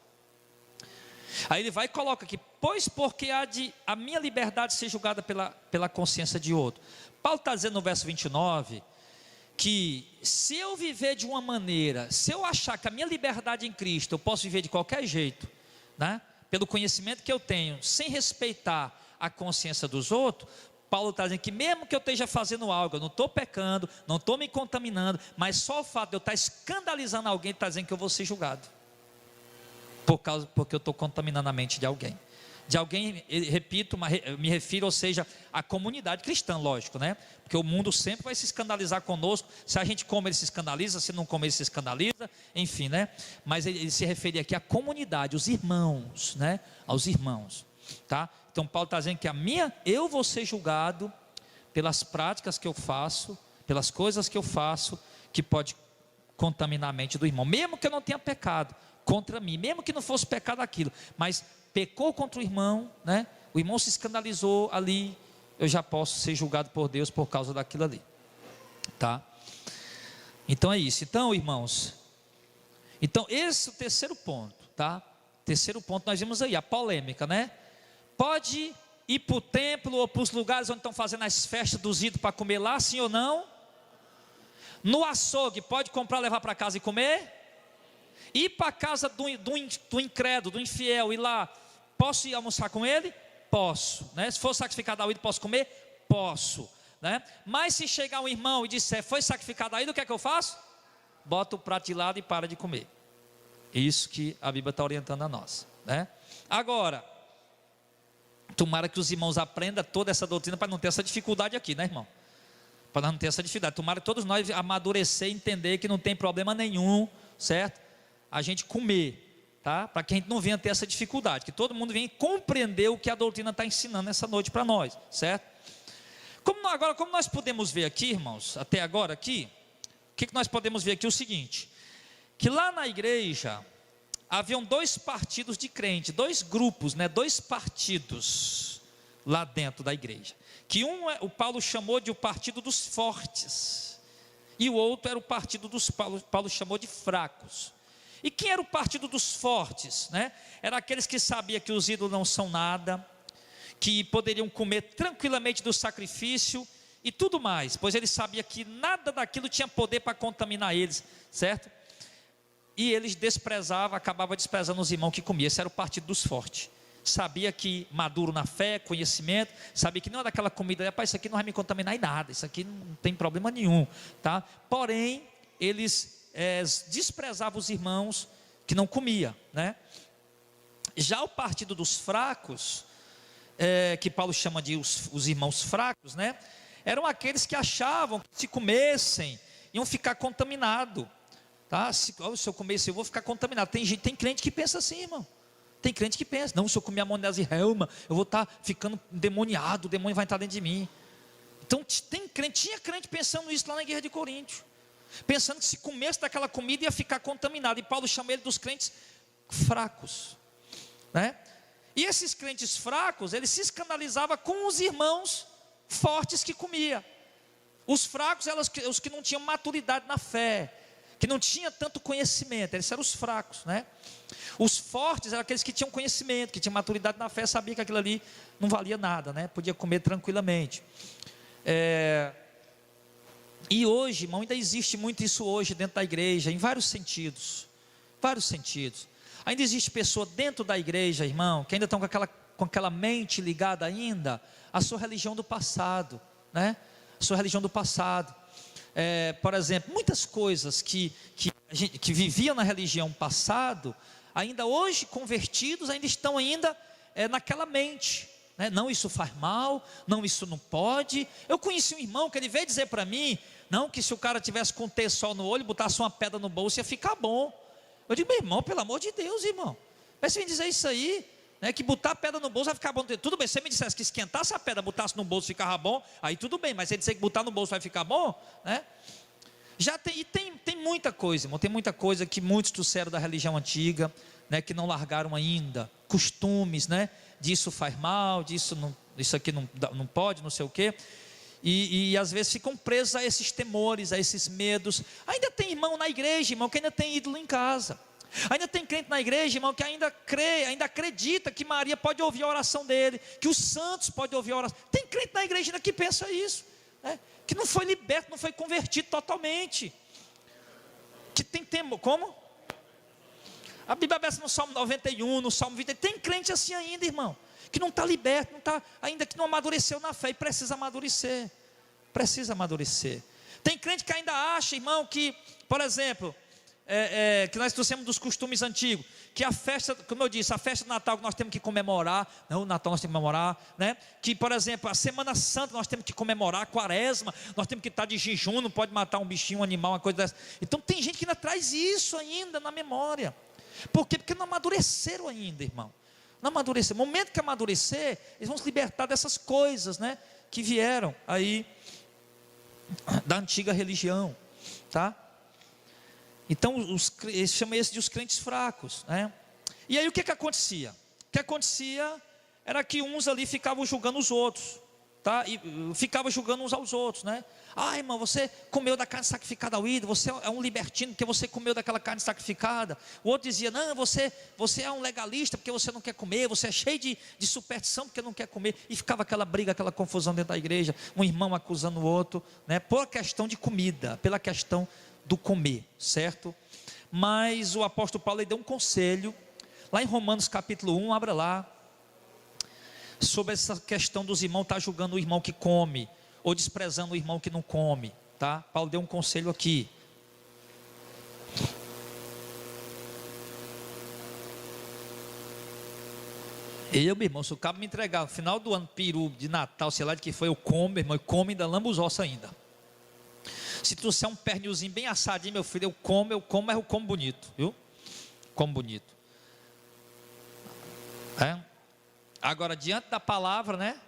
Aí ele vai e coloca aqui: pois porque há de a minha liberdade ser julgada pela consciência de outro. Paulo está dizendo no verso 29, que se eu viver de uma maneira, se eu achar que a minha liberdade em Cristo, eu posso viver de qualquer jeito, né? Pelo conhecimento que eu tenho, sem respeitar a consciência dos outros, Paulo está dizendo que mesmo que eu esteja fazendo algo, eu não estou pecando, não estou me contaminando, mas só o fato de eu estar escandalizando alguém, está dizendo que eu vou ser julgado, porque eu estou contaminando a mente de alguém. De alguém, repito, me refiro, ou seja, à comunidade cristã, lógico, né? Porque o mundo sempre vai se escandalizar conosco. Se a gente come, ele se escandaliza; se não come, ele se escandaliza, enfim, né? Mas ele se refere aqui à comunidade, os irmãos, né? Aos irmãos, tá? Então Paulo está dizendo que eu vou ser julgado pelas práticas que eu faço, pelas coisas que eu faço, que pode contaminar a mente do irmão, mesmo que eu não tenha pecado contra mim, mesmo que não fosse pecado aquilo, mas pecou contra o irmão, né? O irmão se escandalizou ali, eu já posso ser julgado por Deus por causa daquilo ali, tá? Então é isso. Então, irmãos, então esse é o terceiro ponto, tá? Terceiro ponto, nós vimos aí, a polêmica, né? Pode ir para o templo ou para os lugares onde estão fazendo as festas dos ídolos para comer lá, sim ou não? No açougue, pode comprar, levar para casa e comer? Ir para a casa do incrédulo, do infiel, ir lá, posso ir almoçar com ele? Posso, né? Se for sacrificado ao ídolo, posso comer? Posso, né? Mas se chegar um irmão e disser, foi sacrificado ao ídolo, o que é que eu faço? Bota o prato de lado e para de comer. Isso que a Bíblia está orientando a nós, né? Agora, tomara que os irmãos aprendam toda essa doutrina para não ter essa dificuldade aqui, né, irmão? Para não ter essa dificuldade. Tomara que todos nós amadurecer e entender que não tem problema nenhum, certo? A gente comer, tá? Para que a gente não venha ter essa dificuldade, que todo mundo venha compreender o que a doutrina está ensinando essa noite para nós, certo? Como nós podemos ver aqui, irmãos, até agora aqui, o que nós podemos ver aqui? O seguinte, que lá na igreja haviam dois partidos de crente, dois grupos, né? Dois partidos lá dentro da igreja, que o Paulo chamou de o partido dos fortes, e o outro era o partido dos Paulo chamou de fracos. E quem era o partido dos fortes, né? Era aqueles que sabiam que os ídolos não são nada, que poderiam comer tranquilamente do sacrifício e tudo mais, pois eles sabiam que nada daquilo tinha poder para contaminar eles, certo? E eles acabavam desprezando os irmãos que comiam. Esse era o partido dos fortes. Sabia que maduro na fé, conhecimento, sabia que não era daquela comida, rapaz, isso aqui não vai me contaminar em nada, isso aqui não tem problema nenhum, tá? Porém, eles desprezavam os irmãos que não comia, né? Já o partido dos fracos, que Paulo chama de os irmãos fracos, né? Eram aqueles que achavam que se comessem, iam ficar contaminados, tá? Se eu comer isso, eu vou ficar contaminado. Tem crente que pensa assim, irmão. Tem crente que pensa, não, se eu comer a monese relma, eu vou estar ficando endemoniado, o demônio vai entrar dentro de mim. Então tinha crente pensando isso lá na igreja de Coríntio, pensando que se comesse daquela comida ia ficar contaminado, e Paulo chama ele dos crentes fracos, né? E esses crentes fracos, ele se escandalizava com os irmãos fortes que comia. Os fracos eram os que não tinham maturidade na fé, que não tinha tanto conhecimento, esses eram os fracos, né? Os fortes eram aqueles que tinham conhecimento, que tinham maturidade na fé, sabia que aquilo ali não valia nada, né? Podia comer tranquilamente. E hoje, irmão, ainda existe muito isso hoje dentro da igreja, em vários sentidos, ainda existe pessoa dentro da igreja, irmão, que ainda estão com aquela mente ligada ainda à sua religião do passado, né? A sua religião do passado. Por exemplo, muitas coisas que viviam na religião passado, ainda hoje convertidos, ainda estão naquela mente, né? Não, isso faz mal, não, isso não pode. Eu conheci um irmão que ele veio dizer para mim, não, que se o cara tivesse com T-sol no olho, botasse uma pedra no bolso, ia ficar bom. Eu digo, meu irmão, pelo amor de Deus, irmão, mas você me dizer isso aí, né, que botar a pedra no bolso vai ficar bom. Tudo bem, se você me dissesse que esquentasse a pedra, botasse no bolso, ficava bom, aí tudo bem, mas ele dizer que botar no bolso vai ficar bom, né? Tem muita coisa, irmão, tem muita coisa que muitos trouxeram da religião antiga, né, que não largaram ainda, costumes, né, disso faz mal, isso aqui não pode, não sei o quê, e às vezes ficam presos a esses temores, a esses medos. Ainda tem irmão na igreja, irmão, que ainda tem ídolo em casa. Ainda tem crente na igreja, irmão, que ainda crê, ainda acredita que Maria pode ouvir a oração dele, que os santos podem ouvir a oração. Tem crente na igreja ainda que pensa isso, né? Que não foi liberto, não foi convertido totalmente, que tem temor. Como? A Bíblia aberta no Salmo 91, no Salmo 20, tem crente assim ainda, irmão, que não está liberto, ainda que não amadureceu na fé, e precisa amadurecer. Tem crente que ainda acha, irmão, que, por exemplo, que nós trouxemos dos costumes antigos, que a festa, como eu disse, a festa do Natal que nós temos que comemorar, não, o Natal nós temos que comemorar, né? Que, por exemplo, a Semana Santa nós temos que comemorar, a Quaresma, nós temos que estar de jejum, não pode matar um bichinho, um animal, uma coisa dessa. Então tem gente que ainda traz isso ainda na memória. Por quê? Porque não amadureceram ainda, irmão. Não amadureceram. No momento que amadurecer, eles vão se libertar dessas coisas, né, que vieram aí da antiga religião, tá? Então, eles chamam esse de os crentes fracos, né? E aí o que acontecia? O que acontecia era que uns ali ficavam julgando os outros, tá? E ficava julgando uns aos outros, né? Ah, irmão, você comeu da carne sacrificada ao ídolo, você é um libertino porque você comeu daquela carne sacrificada. O outro dizia, não, você é um legalista porque você não quer comer, você é cheio de superstição porque não quer comer. E ficava aquela briga, aquela confusão dentro da igreja, um irmão acusando o outro, né? Por questão de comida, pela questão do comer, certo? Mas o apóstolo Paulo deu um conselho, lá em Romanos capítulo 1, abra lá, sobre essa questão dos irmãos estar julgando o irmão que come, ou desprezando o irmão que não come, tá? Paulo deu um conselho aqui. Meu irmão, se o cabo me entregar no final do ano peru de Natal, sei lá de que foi, eu como, meu irmão, eu como e ainda lambo os ossos ainda. Se trouxer um pernilzinho bem assadinho, meu filho, eu como, mas eu como bonito, viu? Como bonito. Agora, diante da palavra, né?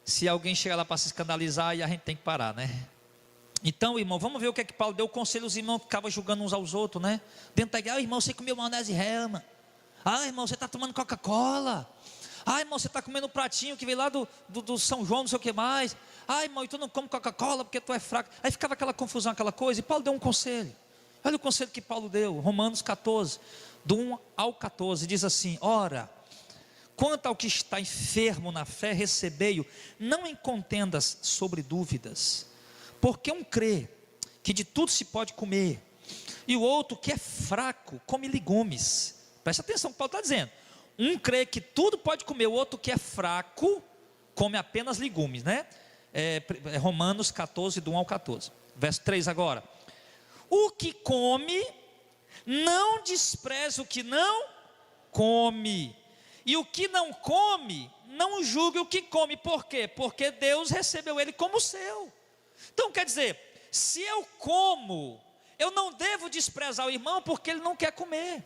Se alguém chegar lá para se escandalizar, aí a gente tem que parar, né? Então, irmão, vamos ver o que é que Paulo deu conselho. Os irmãos ficavam julgando uns aos outros, né? Dentro da igreja, irmão, você comeu maionese Hellmann's. Irmão, você está tomando Coca-Cola. Irmão, você está comendo um pratinho que veio lá do São João, não sei o que mais. Irmão, e tu não come Coca-Cola porque tu é fraco. Aí ficava aquela confusão, aquela coisa. E Paulo deu um conselho. Olha o conselho que Paulo deu. Romanos 14, do 1 ao 14, diz assim: ora, quanto ao que está enfermo na fé, recebei-o, não em contendas sobre dúvidas, porque um crê que de tudo se pode comer, e o outro que é fraco, come legumes. Presta atenção no que Paulo está dizendo. Um crê que tudo pode comer, o outro que é fraco, come apenas legumes, né? Romanos 14, do 1 ao 14, verso 3 agora. O que come, não despreza o que não come, e o que não come, não julgue o que come. Por quê? Porque Deus recebeu ele como seu. Então quer dizer, se eu como, eu não devo desprezar o irmão porque ele não quer comer.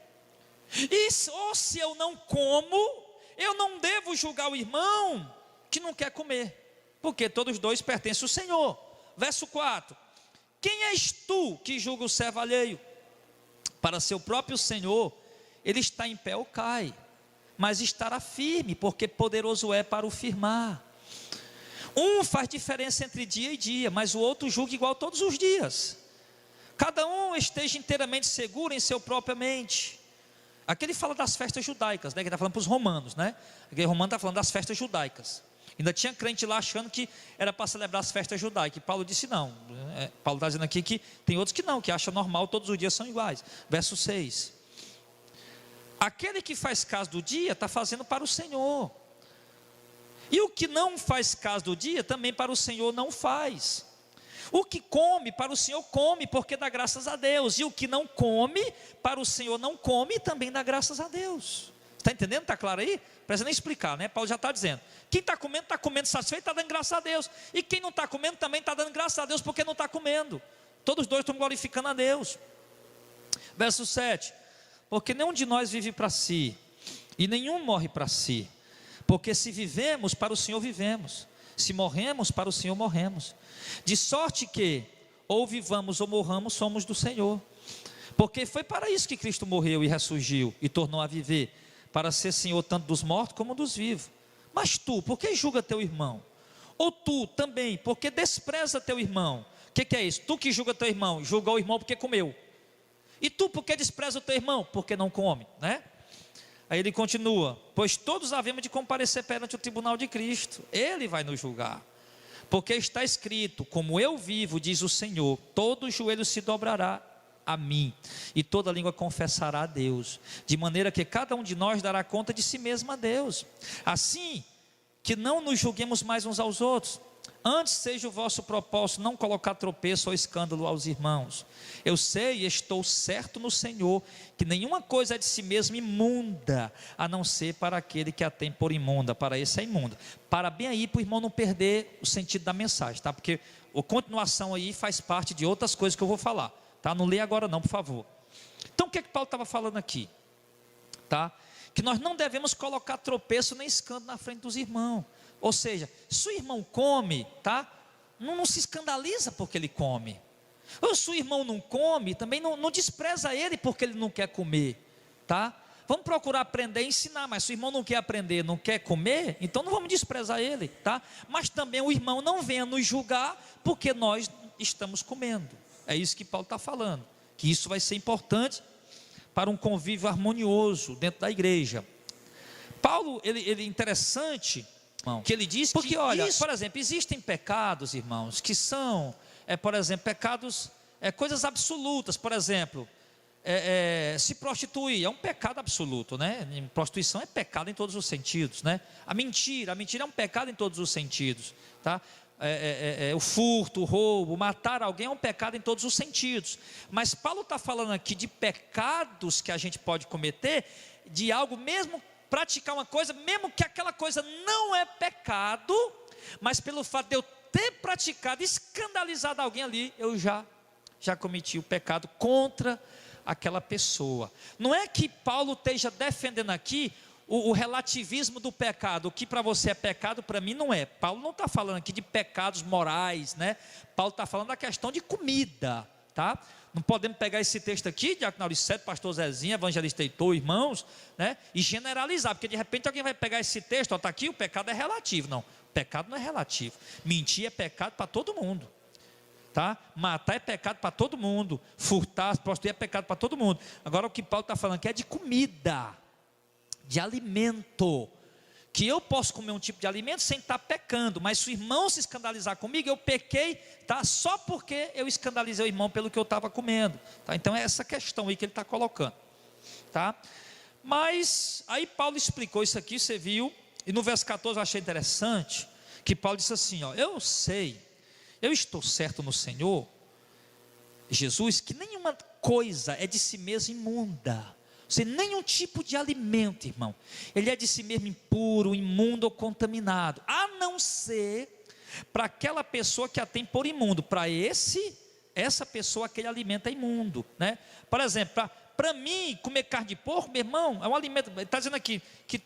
Ou se eu não como, eu não devo julgar o irmão que não quer comer, porque todos dois pertencem ao Senhor. Verso 4: quem és tu que julga o servo alheio? Para seu próprio Senhor, ele está em pé ou cai, mas estará firme, porque poderoso é para o firmar. Um faz diferença entre dia e dia, mas o outro julga igual todos os dias. Cada um esteja inteiramente seguro em seu própria mente. Aqui ele fala das festas judaicas, né? Que ele está falando para os romanos, né? Aquele romano está falando das festas judaicas. Ainda tinha crente lá achando que era para celebrar as festas judaicas. E Paulo disse não. Paulo está dizendo aqui que tem outros que não, que acham normal, todos os dias são iguais. Verso 6. Aquele que faz caso do dia, está fazendo para o Senhor. E o que não faz caso do dia, também para o Senhor não faz. O que come, para o Senhor come, porque dá graças a Deus. E o que não come, para o Senhor não come, e também dá graças a Deus. Está entendendo? Está claro aí? Precisa nem explicar, né? Paulo já está dizendo. Quem está comendo satisfeito, está dando graças a Deus. E quem não está comendo, também está dando graças a Deus, porque não está comendo. Todos dois estão glorificando a Deus. Verso 7. Porque nenhum de nós vive para si, e nenhum morre para si. Porque se vivemos, para o Senhor vivemos. Se morremos, para o Senhor morremos. De sorte que, ou vivamos ou morramos, somos do Senhor. Porque foi para isso que Cristo morreu e ressurgiu, e tornou a viver, para ser Senhor tanto dos mortos como dos vivos. Mas tu, por que julga teu irmão? Ou tu também, porque despreza teu irmão? O que é isso? Tu que julga teu irmão, julga o irmão porque comeu. E tu, por que despreza o teu irmão? Porque não come, né? Aí ele continua: pois todos havemos de comparecer perante o tribunal de Cristo, ele vai nos julgar. Porque está escrito: como eu vivo, diz o Senhor, todo joelho se dobrará a mim, e toda língua confessará a Deus, de maneira que cada um de nós dará conta de si mesmo a Deus. Assim que não nos julguemos mais uns aos outros. Antes seja o vosso propósito não colocar tropeço ou escândalo aos irmãos. Eu sei e estou certo no Senhor, que nenhuma coisa é de si mesma imunda, a não ser para aquele que a tem por imunda. Para esse é imunda. Para bem aí, para o irmão não perder o sentido da mensagem, tá? Porque a continuação aí faz parte de outras coisas que eu vou falar, tá? Não lê agora não, por favor. Então o que é que Paulo estava falando aqui? Tá? Que nós não devemos colocar tropeço nem escândalo na frente dos irmãos. Ou seja, se o irmão come, tá? Não se escandaliza porque ele come. Ou se o irmão não come, também não despreza ele porque ele não quer comer, tá? Vamos procurar aprender e ensinar, mas se o irmão não quer aprender, não quer comer, então não vamos desprezar ele, tá? Mas também o irmão não venha nos julgar, porque nós estamos comendo. É isso que Paulo está falando, que isso vai ser importante para um convívio harmonioso dentro da igreja. Paulo, ele é interessante, irmão, que ele diz, porque olha, por exemplo, existem pecados, irmãos, que são, por exemplo, pecados, coisas absolutas, por exemplo, se prostituir é um pecado absoluto, né? Prostituição é pecado em todos os sentidos, né? A mentira é um pecado em todos os sentidos, tá? O furto, o roubo, matar alguém é um pecado em todos os sentidos. Mas Paulo está falando aqui de pecados que a gente pode cometer, de algo mesmo, praticar uma coisa, mesmo que aquela coisa não é pecado, mas pelo fato de eu ter praticado, escandalizado alguém ali, eu já cometi o pecado contra aquela pessoa. Não é que Paulo esteja defendendo aqui o relativismo do pecado, o que para você é pecado, para mim não é. Paulo não está falando aqui de pecados morais, né? Paulo está falando da questão de comida, tá? Não podemos pegar esse texto aqui, Diácono Auriceto, Pastor Zezinho, Evangelista Heitor, irmãos, né? E generalizar, porque de repente alguém vai pegar esse texto, está aqui, o pecado é relativo. Não, pecado não é relativo. Mentir é pecado para todo mundo, tá? Matar é pecado para todo mundo, furtar, prostituir é pecado para todo mundo. Agora o que Paulo está falando aqui é de comida, de alimento, que eu posso comer um tipo de alimento sem estar pecando, mas se o irmão se escandalizar comigo, eu pequei, tá? Só porque eu escandalizei o irmão pelo que eu estava comendo, tá? Então é essa questão aí que ele está colocando, tá? Mas aí Paulo explicou isso aqui, você viu, e no verso 14 eu achei interessante, que Paulo disse assim, ó, eu estou certo no Senhor, Jesus, que nenhuma coisa é de si mesmo imunda. Sem nenhum tipo de alimento, irmão, ele é de si mesmo impuro, imundo ou contaminado, a não ser para aquela pessoa que a tem por imundo. Para essa pessoa, aquele alimento é imundo, né? Por exemplo, para mim, comer carne de porco, meu irmão, é um alimento. Ele está dizendo aqui que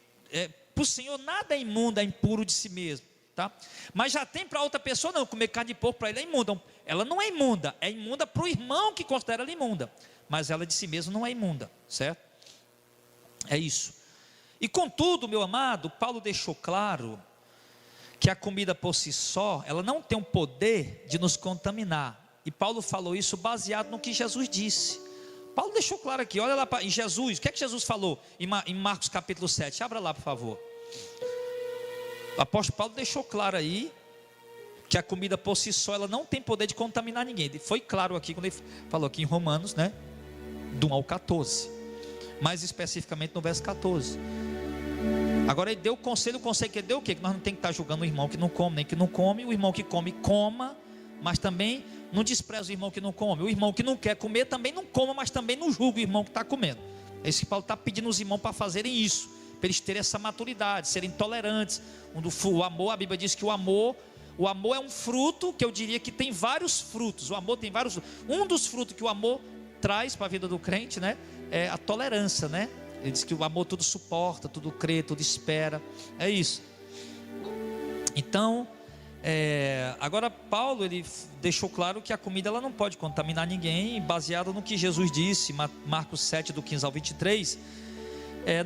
para o Senhor nada é imundo, é impuro de si mesmo, tá? Mas já tem para outra pessoa, não, comer carne de porco para ele é imunda. Ela não é imunda para o irmão que considera ela imunda, mas ela de si mesma não é imunda, certo? É isso. E contudo, meu amado, Paulo deixou claro que a comida por si só, ela não tem o poder de nos contaminar. E Paulo falou isso baseado no que Jesus disse. Paulo deixou claro aqui, olha lá em Jesus, o que é que Jesus falou em Marcos capítulo 7? Abra lá, por favor. O apóstolo Paulo deixou claro aí que a comida por si só, ela não tem poder de contaminar ninguém. Ele foi claro aqui quando ele falou aqui em Romanos, né? Do 1 ao 14. Mais especificamente no verso 14. Agora ele deu o conselho que ele deu o quê? Que nós não temos que estar julgando o irmão que não come, nem que não come. O irmão que come, coma, mas também não despreza o irmão que não come. O irmão que não quer comer também não coma, mas também não julga o irmão que está comendo. É isso que Paulo está pedindo aos irmãos para fazerem isso, para eles terem essa maturidade, serem tolerantes. O amor, a Bíblia diz que o amor é um fruto, que eu diria que tem vários frutos. O amor tem vários. Um dos frutos que o amor traz para a vida do crente, né? É a tolerância, né? Ele diz que o amor tudo suporta, tudo crê, tudo espera. É isso. Então, agora Paulo, ele deixou claro que a comida ela não pode contaminar ninguém, baseado no que Jesus disse, Marcos 7, do 15 ao 23.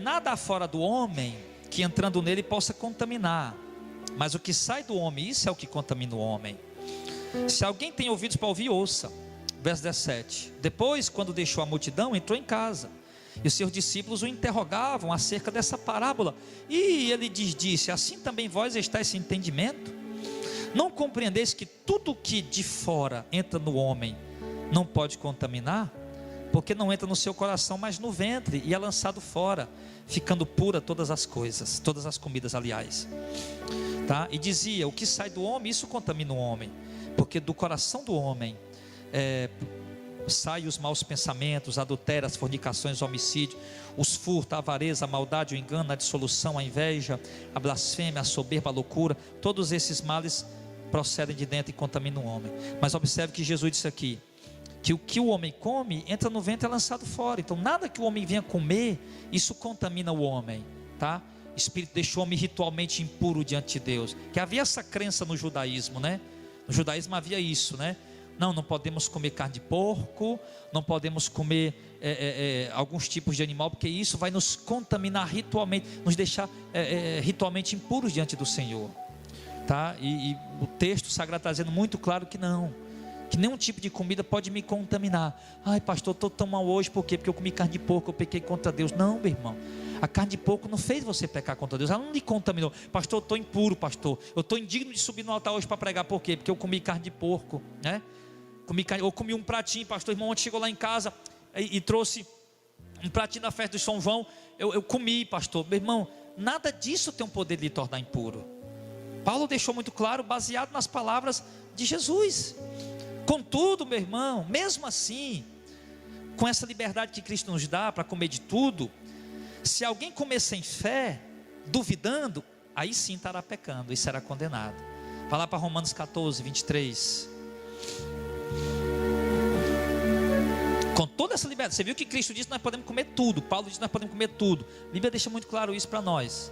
Nada fora do homem que entrando nele possa contaminar, mas o que sai do homem, isso é o que contamina o homem. Se alguém tem ouvidos para ouvir, ouça. Verso 17. Depois, quando deixou a multidão, entrou em casa, e os seus discípulos o interrogavam acerca dessa parábola, e ele disse, assim também vós estáis sem entendimento? Não compreendeis que tudo que de fora entra no homem, não pode contaminar? Porque não entra no seu coração, mas no ventre, e é lançado fora, ficando pura todas as coisas, todas as comidas, aliás, tá? E dizia, o que sai do homem, isso contamina o homem, porque do coração do homem sai os maus pensamentos, adultérios, fornicações, homicídio, os furtos, a avareza, a maldade, o engano, a dissolução, a inveja, a blasfêmia, a soberba, a loucura. Todos esses males procedem de dentro e contaminam o homem. Mas observe que Jesus disse aqui, que o que o homem come, entra no ventre e é lançado fora. Então nada que o homem venha comer, isso contamina o homem, tá? O Espírito deixou o homem ritualmente impuro diante de Deus, que havia essa crença no judaísmo, né? No judaísmo havia isso, né? Não podemos comer carne de porco, não podemos comer alguns tipos de animal, porque isso vai nos contaminar ritualmente, nos deixar ritualmente impuros diante do Senhor, tá? E o texto sagrado está dizendo muito claro que não, que nenhum tipo de comida pode me contaminar. Ai, pastor, estou tão mal hoje, por quê? Porque eu comi carne de porco, eu pequei contra Deus. Não, meu irmão, a carne de porco não fez você pecar contra Deus, ela não lhe contaminou. Pastor, eu estou impuro, pastor, eu estou indigno de subir no altar hoje para pregar, por quê? Porque eu comi carne de porco, né? Eu comi um pratinho, pastor, irmão, ontem chegou lá em casa e trouxe um pratinho da festa do São João, eu comi, pastor. Meu irmão, nada disso tem o poder de lhe tornar impuro. Paulo deixou muito claro, baseado nas palavras de Jesus. Contudo, meu irmão, mesmo assim, com essa liberdade que Cristo nos dá para comer de tudo, se alguém comer sem fé, duvidando, aí sim estará pecando e será condenado. Vai lá para Romanos 14, 23. Com toda essa liberdade, você viu que Cristo disse que nós podemos comer tudo, Paulo disse que nós podemos comer tudo, a Bíblia deixa muito claro isso para nós.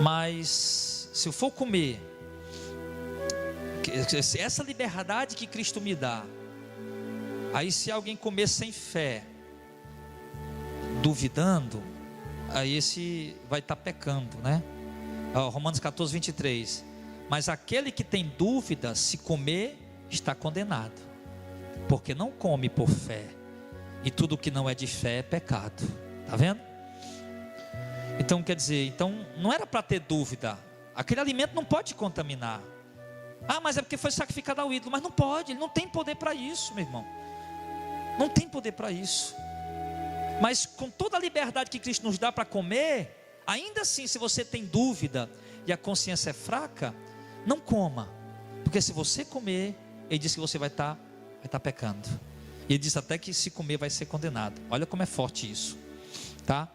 Mas se eu for comer, essa liberdade que Cristo me dá, aí se alguém comer sem fé, duvidando, aí esse vai estar pecando, né? Romanos 14, 23. Mas aquele que tem dúvida, se comer, está condenado, porque não come por fé, e tudo que não é de fé é pecado. Está vendo? Então quer dizer, não era para ter dúvida, aquele alimento não pode te contaminar. Mas é porque foi sacrificado ao ídolo. Mas não pode, ele não tem poder para isso, meu irmão, não tem poder para isso. Mas com toda a liberdade que Cristo nos dá para comer, ainda assim, se você tem dúvida e a consciência é fraca, não coma, porque se você comer, ele diz que você vai estar pecando. E ele diz até que se comer vai ser condenado. Olha como é forte isso, tá?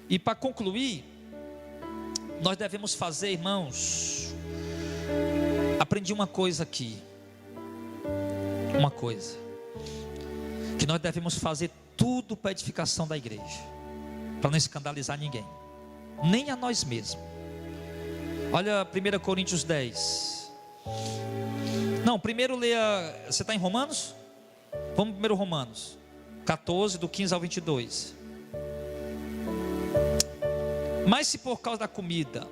E para concluir, nós devemos fazer, irmãos, aprendi uma coisa aqui, que nós devemos fazer tudo para a edificação da igreja, para não escandalizar ninguém, nem a nós mesmos. Olha 1 Coríntios 10. Não, primeiro leia. Você está em Romanos? Vamos primeiro Romanos 14, do 15 ao 22. Mas se por causa da comida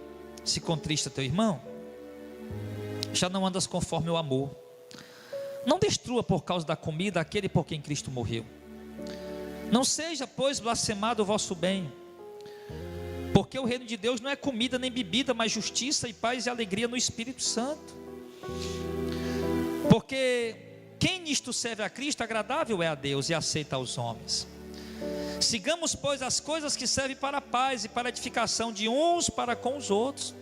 se contrista teu irmão, já não andas conforme o amor. Não destrua por causa da comida aquele por quem Cristo morreu. Não seja, pois, blasfemado o vosso bem, porque o reino de Deus não é comida nem bebida, mas justiça e paz e alegria no Espírito Santo. Porque quem nisto serve a Cristo, agradável é a Deus e aceita aos homens. Sigamos, pois, as coisas que servem para a paz e para a edificação de uns para com os outros.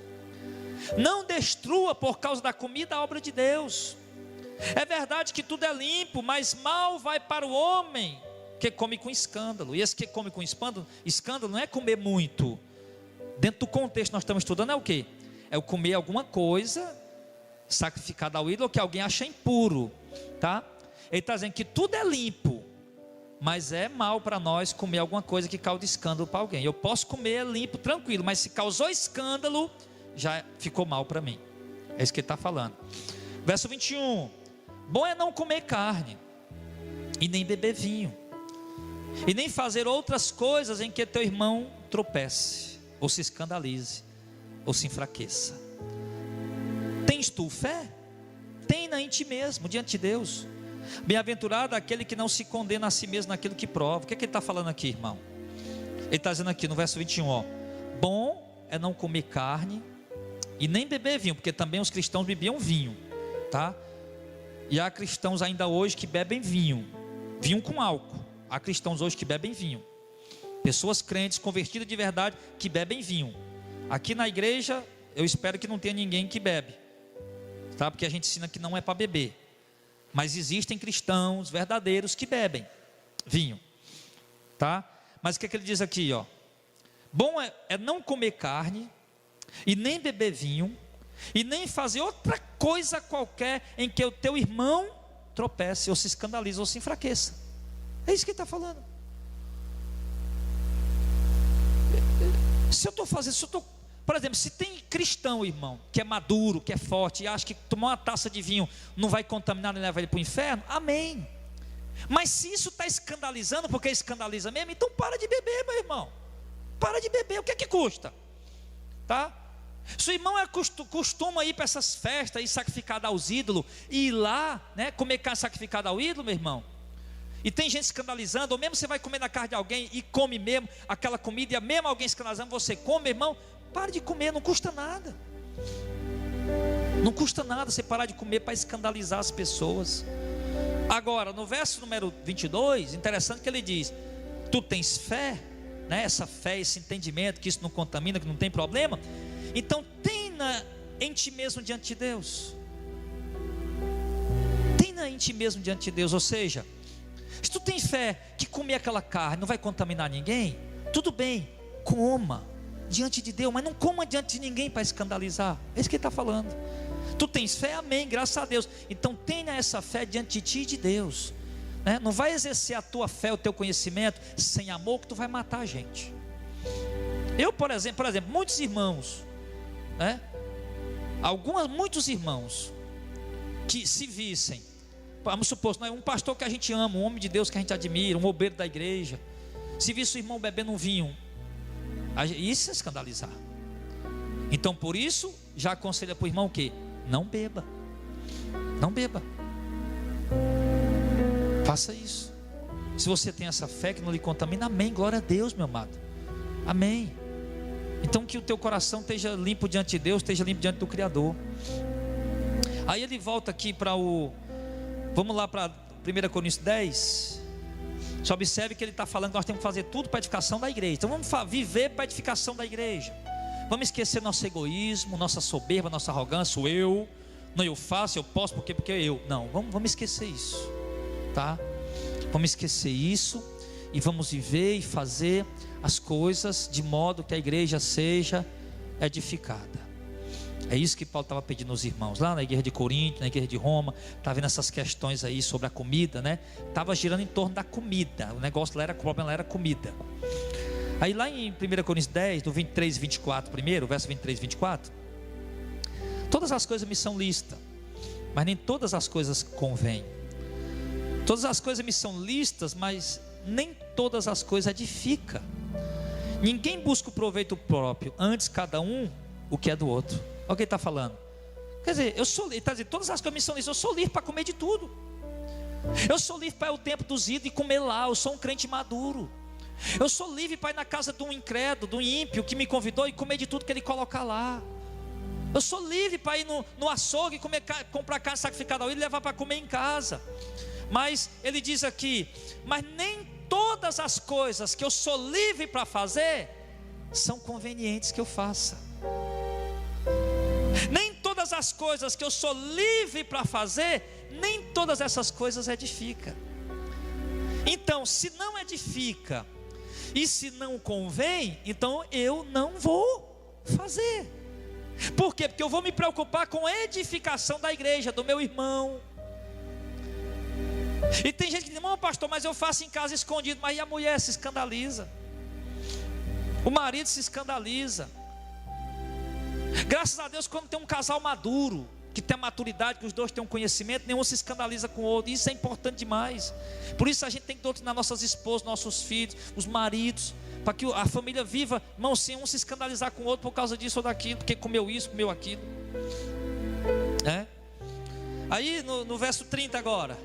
Não destrua por causa da comida a obra de Deus. É verdade que tudo é limpo, mas mal vai para o homem que come com escândalo. E esse que come com escândalo não é comer muito. Dentro do contexto que nós estamos estudando é o quê? É o comer alguma coisa sacrificada ao ídolo que alguém acha impuro, tá? Ele está dizendo que tudo é limpo, mas é mal para nós comer alguma coisa que causa escândalo para alguém. Eu posso comer limpo, tranquilo, mas se causou escândalo, já ficou mal para mim. É isso que ele está falando. Verso 21. Bom é não comer carne, e nem beber vinho, e nem fazer outras coisas em que teu irmão tropece, ou se escandalize, ou se enfraqueça. Tens tu fé? Tenha em ti mesmo, diante de Deus. Bem-aventurado aquele que não se condena a si mesmo naquilo que prova. O que é que ele está falando aqui, irmão? Ele está dizendo aqui no verso 21, bom é não comer carne e nem beber vinho, porque também os cristãos bebiam vinho, tá? E há cristãos ainda hoje que bebem vinho com álcool. Há cristãos hoje que bebem vinho, pessoas crentes, convertidas de verdade, que bebem vinho. Aqui na igreja, eu espero que não tenha ninguém que bebe, tá? Porque a gente ensina que não é para beber. Mas existem cristãos verdadeiros que bebem vinho, tá? Mas o que é que ele diz aqui, ó? Bom é não comer carne, e nem beber vinho, e nem fazer outra coisa qualquer em que o teu irmão tropece, ou se escandalize, ou se enfraqueça. É isso que ele está falando. Se eu estou fazendo, se eu estou Por exemplo, se tem cristão, irmão, que é maduro, que é forte, e acha que tomar uma taça de vinho não vai contaminar nem levar ele para o inferno, amém. Mas se isso está escandalizando, porque escandaliza mesmo, então para de beber, meu irmão. Para de beber, o que é que custa? Tá? Se o irmão costuma ir para essas festas aí sacrificada aos ídolos, e ir lá, né, comer carne sacrificada ao ídolo, meu irmão, e tem gente escandalizando, ou mesmo você vai comer na casa de alguém e come mesmo aquela comida, e mesmo alguém escandalizando, você come, meu irmão, para de comer, não custa nada. Não custa nada você parar de comer para escandalizar as pessoas. Agora, no verso número 22, interessante que ele diz: tu tens fé, né? Essa fé, esse entendimento que isso não contamina, que não tem problema, então tenha em ti mesmo diante de Deus. Tenha em ti mesmo diante de Deus. Ou seja, se tu tens fé que comer aquela carne não vai contaminar ninguém, tudo bem, coma diante de Deus, mas não coma diante de ninguém para escandalizar. É isso que ele está falando. Tu tens fé, amém, graças a Deus. Então tenha essa fé diante de ti e de Deus, né? Não vai exercer a tua fé, o teu conhecimento sem amor, que tu vai matar a gente. Eu, por exemplo, muitos irmãos, né? Muitos irmãos que se vissem, vamos supor, um pastor que a gente ama, um homem de Deus que a gente admira, um obreiro da igreja, se visse o irmão bebendo um vinho, isso é escandalizar. Então por isso já aconselha para o irmão o quê? Não beba. Não beba. Faça isso. Se você tem essa fé que não lhe contamina, amém, glória a Deus, meu amado, amém. Então que o teu coração esteja limpo diante de Deus, esteja limpo diante do Criador. Aí ele volta aqui para vamos lá para 1 Coríntios 10. Só observe que ele está falando que nós temos que fazer tudo para a edificação da igreja. Então vamos viver para a edificação da igreja. Vamos esquecer nosso egoísmo, nossa soberba, nossa arrogância, o eu. Não, eu faço, eu posso, porque eu. Não, vamos esquecer isso, tá? Vamos esquecer isso e vamos viver e fazer as coisas de modo que a igreja seja edificada. É isso que Paulo estava pedindo aos irmãos lá na igreja de Corinto, na igreja de Roma. Estava vendo essas questões aí sobre a comida, né? Estava girando em torno da comida. O negócio lá o problema lá era comida. Aí lá em 1 Coríntios 10, do 23 e 24 primeiro, verso 23 e 24, todas as coisas me são lícitas, mas nem todas as coisas convêm. Todas as coisas me são lícitas, mas nem todas as coisas edificam. Ninguém busca o proveito próprio, antes cada um o que é do outro. Olha o que ele está falando. Quer dizer, ele está dizendo, todas as coisas me são lícitas, eu sou livre para comer de tudo. Eu sou livre para ir ao templo dos ídolos e comer lá, eu sou um crente maduro. Eu sou livre para ir na casa de um incrédulo, de um ímpio que me convidou e comer de tudo que ele colocar lá. Eu sou livre para ir no açougue e comprar carne sacrificada ao ídolo e levar para comer em casa. Mas ele diz aqui, mas nem todas as coisas que eu sou livre para fazer são convenientes que eu faça. Nem todas as coisas que eu sou livre para fazer, nem todas essas coisas edificam. Então, se não edifica e se não convém, então eu não vou fazer. Por quê? Porque eu vou me preocupar com a edificação da igreja, do meu irmão. E tem gente que diz, não, pastor, mas eu faço em casa escondido. Mas e a mulher se escandaliza, o marido se escandaliza. Graças a Deus, quando tem um casal maduro, que tem a maturidade, que os dois têm um conhecimento, nenhum se escandaliza com o outro. Isso é importante demais. Por isso a gente tem que doutrinar nossas esposas, nossos filhos, os maridos, para que a família viva, irmão, sem um se escandalizar com o outro por causa disso ou daquilo, porque comeu isso, comeu aquilo. Aí no verso 30 agora.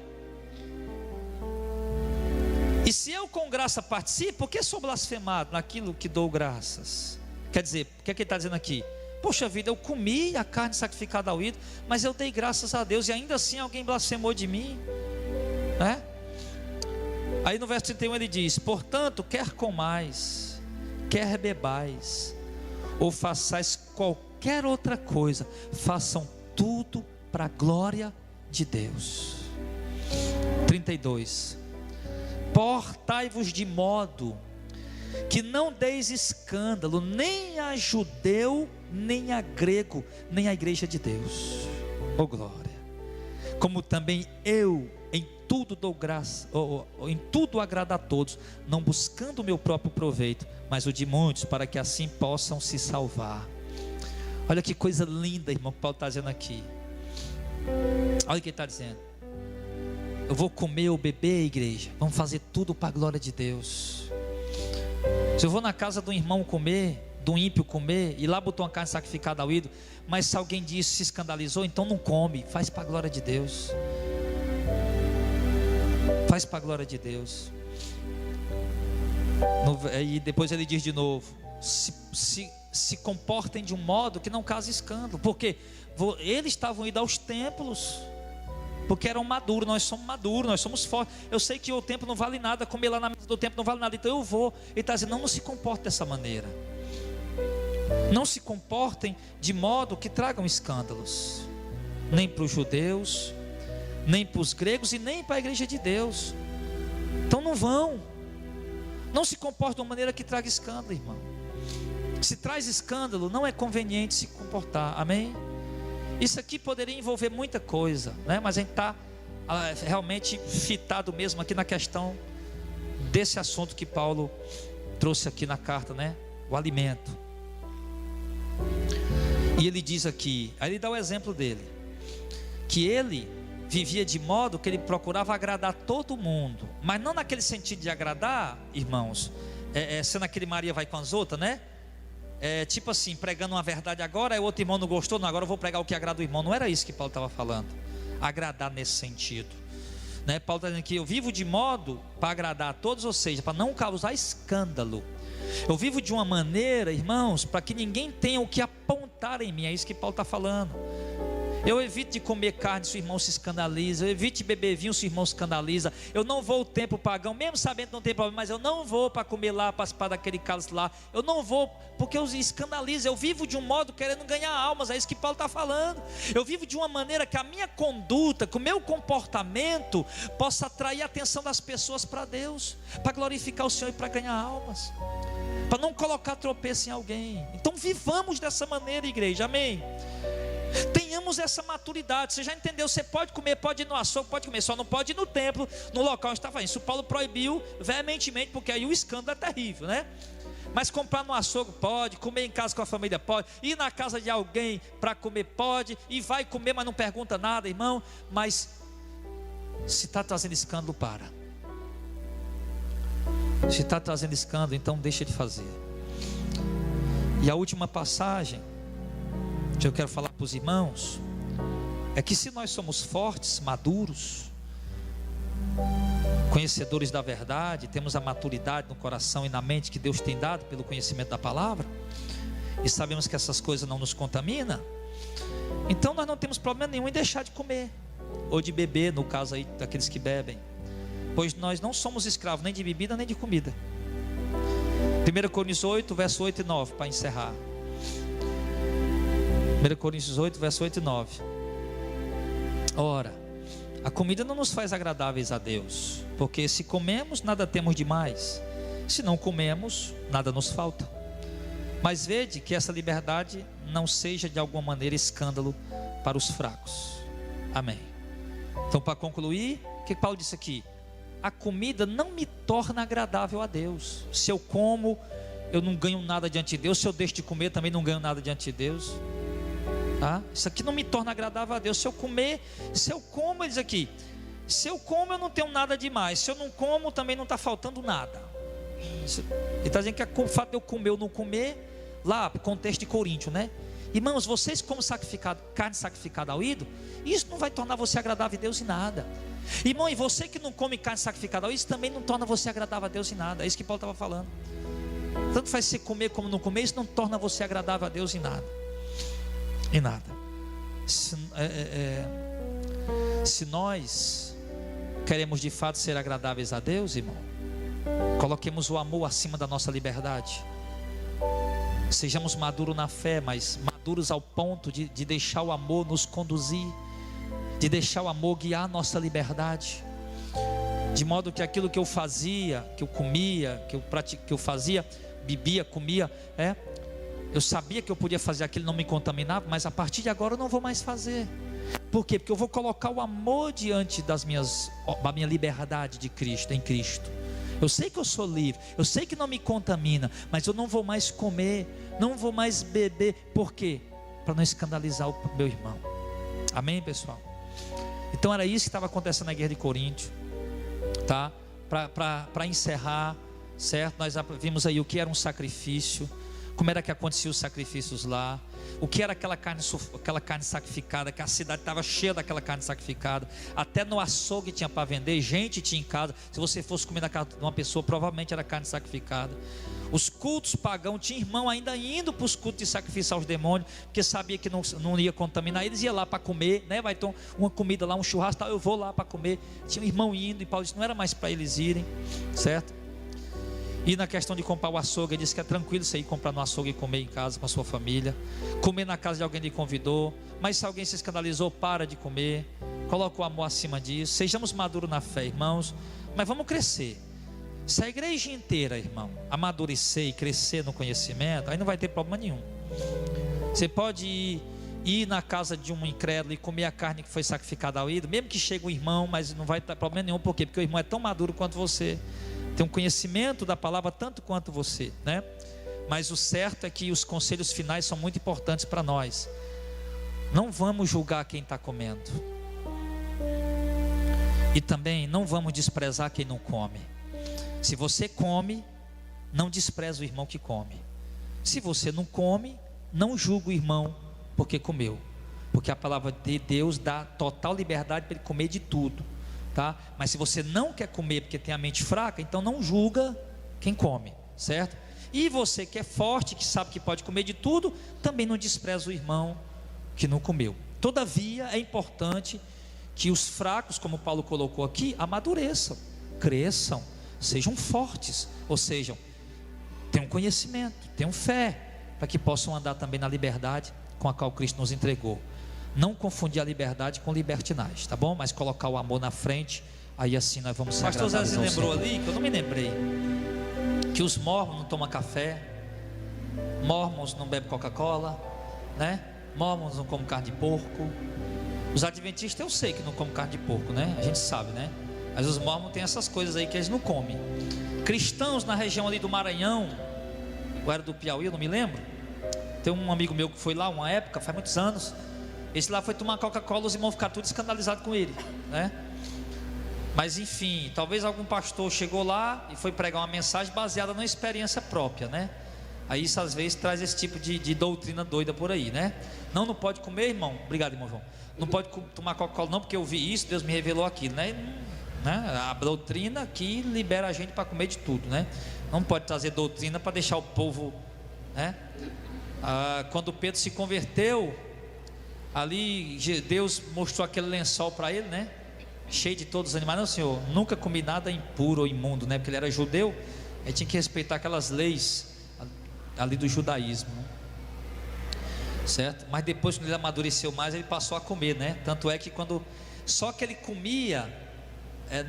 E se eu com graça participo, por que sou blasfemado naquilo que dou graças? Quer dizer, o que é que ele está dizendo aqui? Poxa vida, eu comi a carne sacrificada ao ídolo, mas eu dei graças a Deus, e ainda assim alguém blasfemou de mim, né? Aí no verso 31 ele diz, portanto, quer comais, quer bebais, ou façais qualquer outra coisa, façam tudo para a glória de Deus. 32, portai-vos de modo que não deis escândalo, nem a judeu, nem a grego, nem a igreja de Deus. Oh glória! Como também eu em tudo dou graça, em tudo agrado a todos, não buscando o meu próprio proveito, mas o de muitos, para que assim possam se salvar. Olha que coisa linda, irmão, que Paulo está dizendo aqui. Olha o que ele está dizendo. Eu vou comer ou beber, igreja, vamos fazer tudo para a glória de Deus. Se eu vou na casa do irmão comer, do ímpio comer, e lá botou uma carne sacrificada ao ídolo, mas se alguém disse, se escandalizou, então não come, faz para a glória de Deus. Faz para a glória de Deus. E depois ele diz de novo: se comportem de um modo que não cause escândalo, porque eles estavam indo aos templos, porque eram maduros, nós somos maduros, nós somos fortes. Eu sei que o templo não vale nada, comer lá na mesa do templo não vale nada, então eu vou. Ele está dizendo: não se comportem dessa maneira, não se comportem de modo que tragam escândalos, nem para os judeus, nem para os gregos e nem para a igreja de Deus. Então não se comporte de uma maneira que traga escândalo, irmão. Se traz escândalo, não é conveniente se comportar, amém? Isso aqui poderia envolver muita coisa, né? Mas a gente está realmente fitado mesmo aqui na questão desse assunto que Paulo trouxe aqui na carta, né? O alimento. E ele diz aqui, aí ele dá o exemplo dele, que ele vivia de modo que ele procurava agradar todo mundo, mas não naquele sentido de agradar, irmãos, sendo aquele Maria vai com as outras, né? Tipo assim, pregando uma verdade agora, aí o outro irmão não gostou, não, agora eu vou pregar o que agrada o irmão. Não era isso que Paulo estava falando, agradar nesse sentido, né? Paulo está dizendo que eu vivo de modo para agradar a todos, ou seja, para não causar escândalo. Eu vivo de uma maneira, irmãos, para que ninguém tenha o que apontar em mim. É isso que Paulo está falando. Eu evito de comer carne se o irmão se escandaliza. Eu evito de beber vinho se o irmão se escandaliza. Eu não vou ao templo pagão, mesmo sabendo que não tem problema, mas eu não vou para comer lá, participar daquele cálice lá. Eu não vou, porque eu escandalizo. Eu vivo de um modo querendo ganhar almas. É isso que Paulo está falando. Eu vivo de uma maneira que a minha conduta, que o meu comportamento possa atrair a atenção das pessoas para Deus, para glorificar o Senhor e para ganhar almas, para não colocar tropeço em alguém. Então vivamos dessa maneira, igreja, amém? Tenhamos essa maturidade. Você já entendeu? Você pode comer, pode ir no açougue, pode comer, só não pode ir no templo, no local onde está fazendo. Isso Paulo proibiu veementemente, porque aí o escândalo é terrível, né? Mas comprar no açougue pode, comer em casa com a família pode, ir na casa de alguém para comer pode, e vai comer, mas não pergunta nada, irmão. Mas se está trazendo escândalo, para. Se está trazendo escândalo, então deixa de fazer. E a última passagem que eu quero falar para os irmãos é que se nós somos fortes, maduros, conhecedores da verdade, temos a maturidade no coração e na mente que Deus tem dado pelo conhecimento da palavra, e sabemos que essas coisas não nos contaminam, então nós não temos problema nenhum em deixar de comer ou de beber, no caso aí daqueles que bebem, pois nós não somos escravos nem de bebida nem de comida. 1 Coríntios 8, verso 8 e 9, para encerrar. 1 Coríntios 8, verso 8 e 9. Ora, a comida não nos faz agradáveis a Deus, porque se comemos, nada temos demais, se não comemos, nada nos falta. Mas vede que essa liberdade não seja de alguma maneira escândalo para os fracos. Amém. Então, para concluir, o que Paulo disse aqui? A comida não me torna agradável a Deus. Se eu como, eu não ganho nada diante de Deus. Se eu deixo de comer, também não ganho nada diante de Deus. Isso aqui não me torna agradável a Deus. Se eu comer, se eu como, ele diz aqui, se eu como eu não tenho nada demais, se eu não como também não está faltando nada. Ele está dizendo que o fato de eu comer ou não comer, lá contexto de Coríntios, né? Irmãos, vocês como carne sacrificada ao ídolo, isso não vai tornar você agradável a Deus em nada. Irmão, e você que não come carne sacrificada ao ídolo, isso também não torna você agradável a Deus em nada. É isso que Paulo estava falando. Tanto faz você comer como não comer, isso não torna você agradável a Deus em nada. Em nada. Se nós queremos de fato ser agradáveis a Deus, irmão, coloquemos o amor acima da nossa liberdade. Sejamos maduros na fé, mas maduros ao ponto de deixar o amor nos conduzir, de deixar o amor guiar a nossa liberdade, de modo que aquilo que eu fazia, que eu comia, que eu fazia, bebia, comia, eu sabia que eu podia fazer aquilo, não me contaminava, mas a partir de agora eu não vou mais fazer. Por quê? Porque eu vou colocar o amor diante da minha liberdade de Cristo, em Cristo. Eu sei que eu sou livre, eu sei que não me contamina, mas eu não vou mais comer, não vou mais beber. Por quê? para não escandalizar o meu irmão. Amém, pessoal? Então era isso que estava acontecendo na guerra de Coríntio, tá? Para encerrar, certo? Nós vimos aí o que era um sacrifício, como era que acontecia os sacrifícios lá, o que era aquela carne sacrificada, que a cidade estava cheia daquela carne sacrificada, até no açougue tinha para vender, gente tinha em casa. Se você fosse comer na casa de uma pessoa, provavelmente era carne sacrificada. Os cultos pagãos, tinha irmão ainda indo para os cultos de sacrifício aos demônios, porque sabia que não ia contaminar. Eles iam lá para comer, né? Vai ter uma comida lá, um churrasco, tal, eu vou lá para comer. Tinha um irmão indo, e Paulo disse, não era mais para eles irem, certo? E na questão de comprar o açougue, ele disse que é tranquilo você ir comprar no açougue e comer em casa com a sua família. Comer na casa de alguém que lhe convidou. Mas se alguém se escandalizou, para de comer. Coloca o amor acima disso. Sejamos maduros na fé, irmãos. Mas vamos crescer. Se a igreja inteira, irmão, amadurecer e crescer no conhecimento, aí não vai ter problema nenhum. Você pode ir na casa de um incrédulo e comer a carne que foi sacrificada ao ídolo, mesmo que chegue um irmão, mas não vai ter problema nenhum. Por quê? Porque o irmão é tão maduro quanto você, tem um conhecimento da palavra tanto quanto você, né? Mas o certo é que os conselhos finais são muito importantes para nós. Não vamos julgar quem está comendo, e também não vamos desprezar quem não come. Se você come, não despreza o irmão que come. Se você não come, não julga o irmão porque comeu, porque a palavra de Deus dá total liberdade para ele comer de tudo, tá? Mas se você não quer comer porque tem a mente fraca, então não julga quem come, certo? E você que é forte, que sabe que pode comer de tudo, também não despreza o irmão que não comeu. Todavia é importante que os fracos, como Paulo colocou aqui, amadureçam, cresçam, sejam fortes, ou seja, tenham conhecimento, tenham fé, para que possam andar também na liberdade com a qual Cristo nos entregou. Não confundir a liberdade com libertinagem, tá bom? Mas colocar o amor na frente, aí assim nós vamos ser agradáveis. Pastor Zé lembrou ali, que eu não me lembrei, que os mormons não tomam café, mormons não bebem Coca-Cola, né? Mormons não comem carne de porco. Os adventistas eu sei que não comem carne de porco, né? A gente sabe, né? Mas os mormons têm essas coisas aí que eles não comem. Cristãos na região ali do Maranhão, ou era do Piauí, eu não me lembro. Tem um amigo meu que foi lá uma época, faz muitos anos. Esse lá foi tomar Coca-Cola, os irmãos ficaram tudo escandalizados com ele, né? Mas enfim, talvez algum pastor chegou lá e foi pregar uma mensagem baseada na experiência própria, né? Aí isso às vezes traz esse tipo de doutrina doida por aí, né? Não pode comer, irmão. Obrigado, irmão João. Não pode tomar Coca-Cola não, porque eu vi isso, Deus me revelou aquilo, né? A doutrina que libera a gente para comer de tudo, né? Não pode trazer doutrina para deixar o povo, né? Quando Pedro se converteu, ali Deus mostrou aquele lençol para ele, né? Cheio de todos os animais. Não, Senhor, nunca comi nada impuro ou imundo, né? Porque ele era judeu, ele tinha que respeitar aquelas leis ali do judaísmo, né? Certo? Mas depois, quando ele amadureceu mais, ele passou a comer, né? Tanto é que só que ele comia,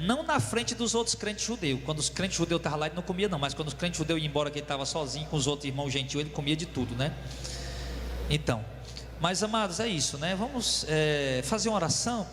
não na frente dos outros crentes judeus. Quando os crentes judeus estavam lá, ele não comia não. Mas quando os crentes judeus iam embora, que ele estava sozinho com os outros irmãos gentios, ele comia de tudo, né? Então, mas amados, é isso, né? Vamos fazer uma oração.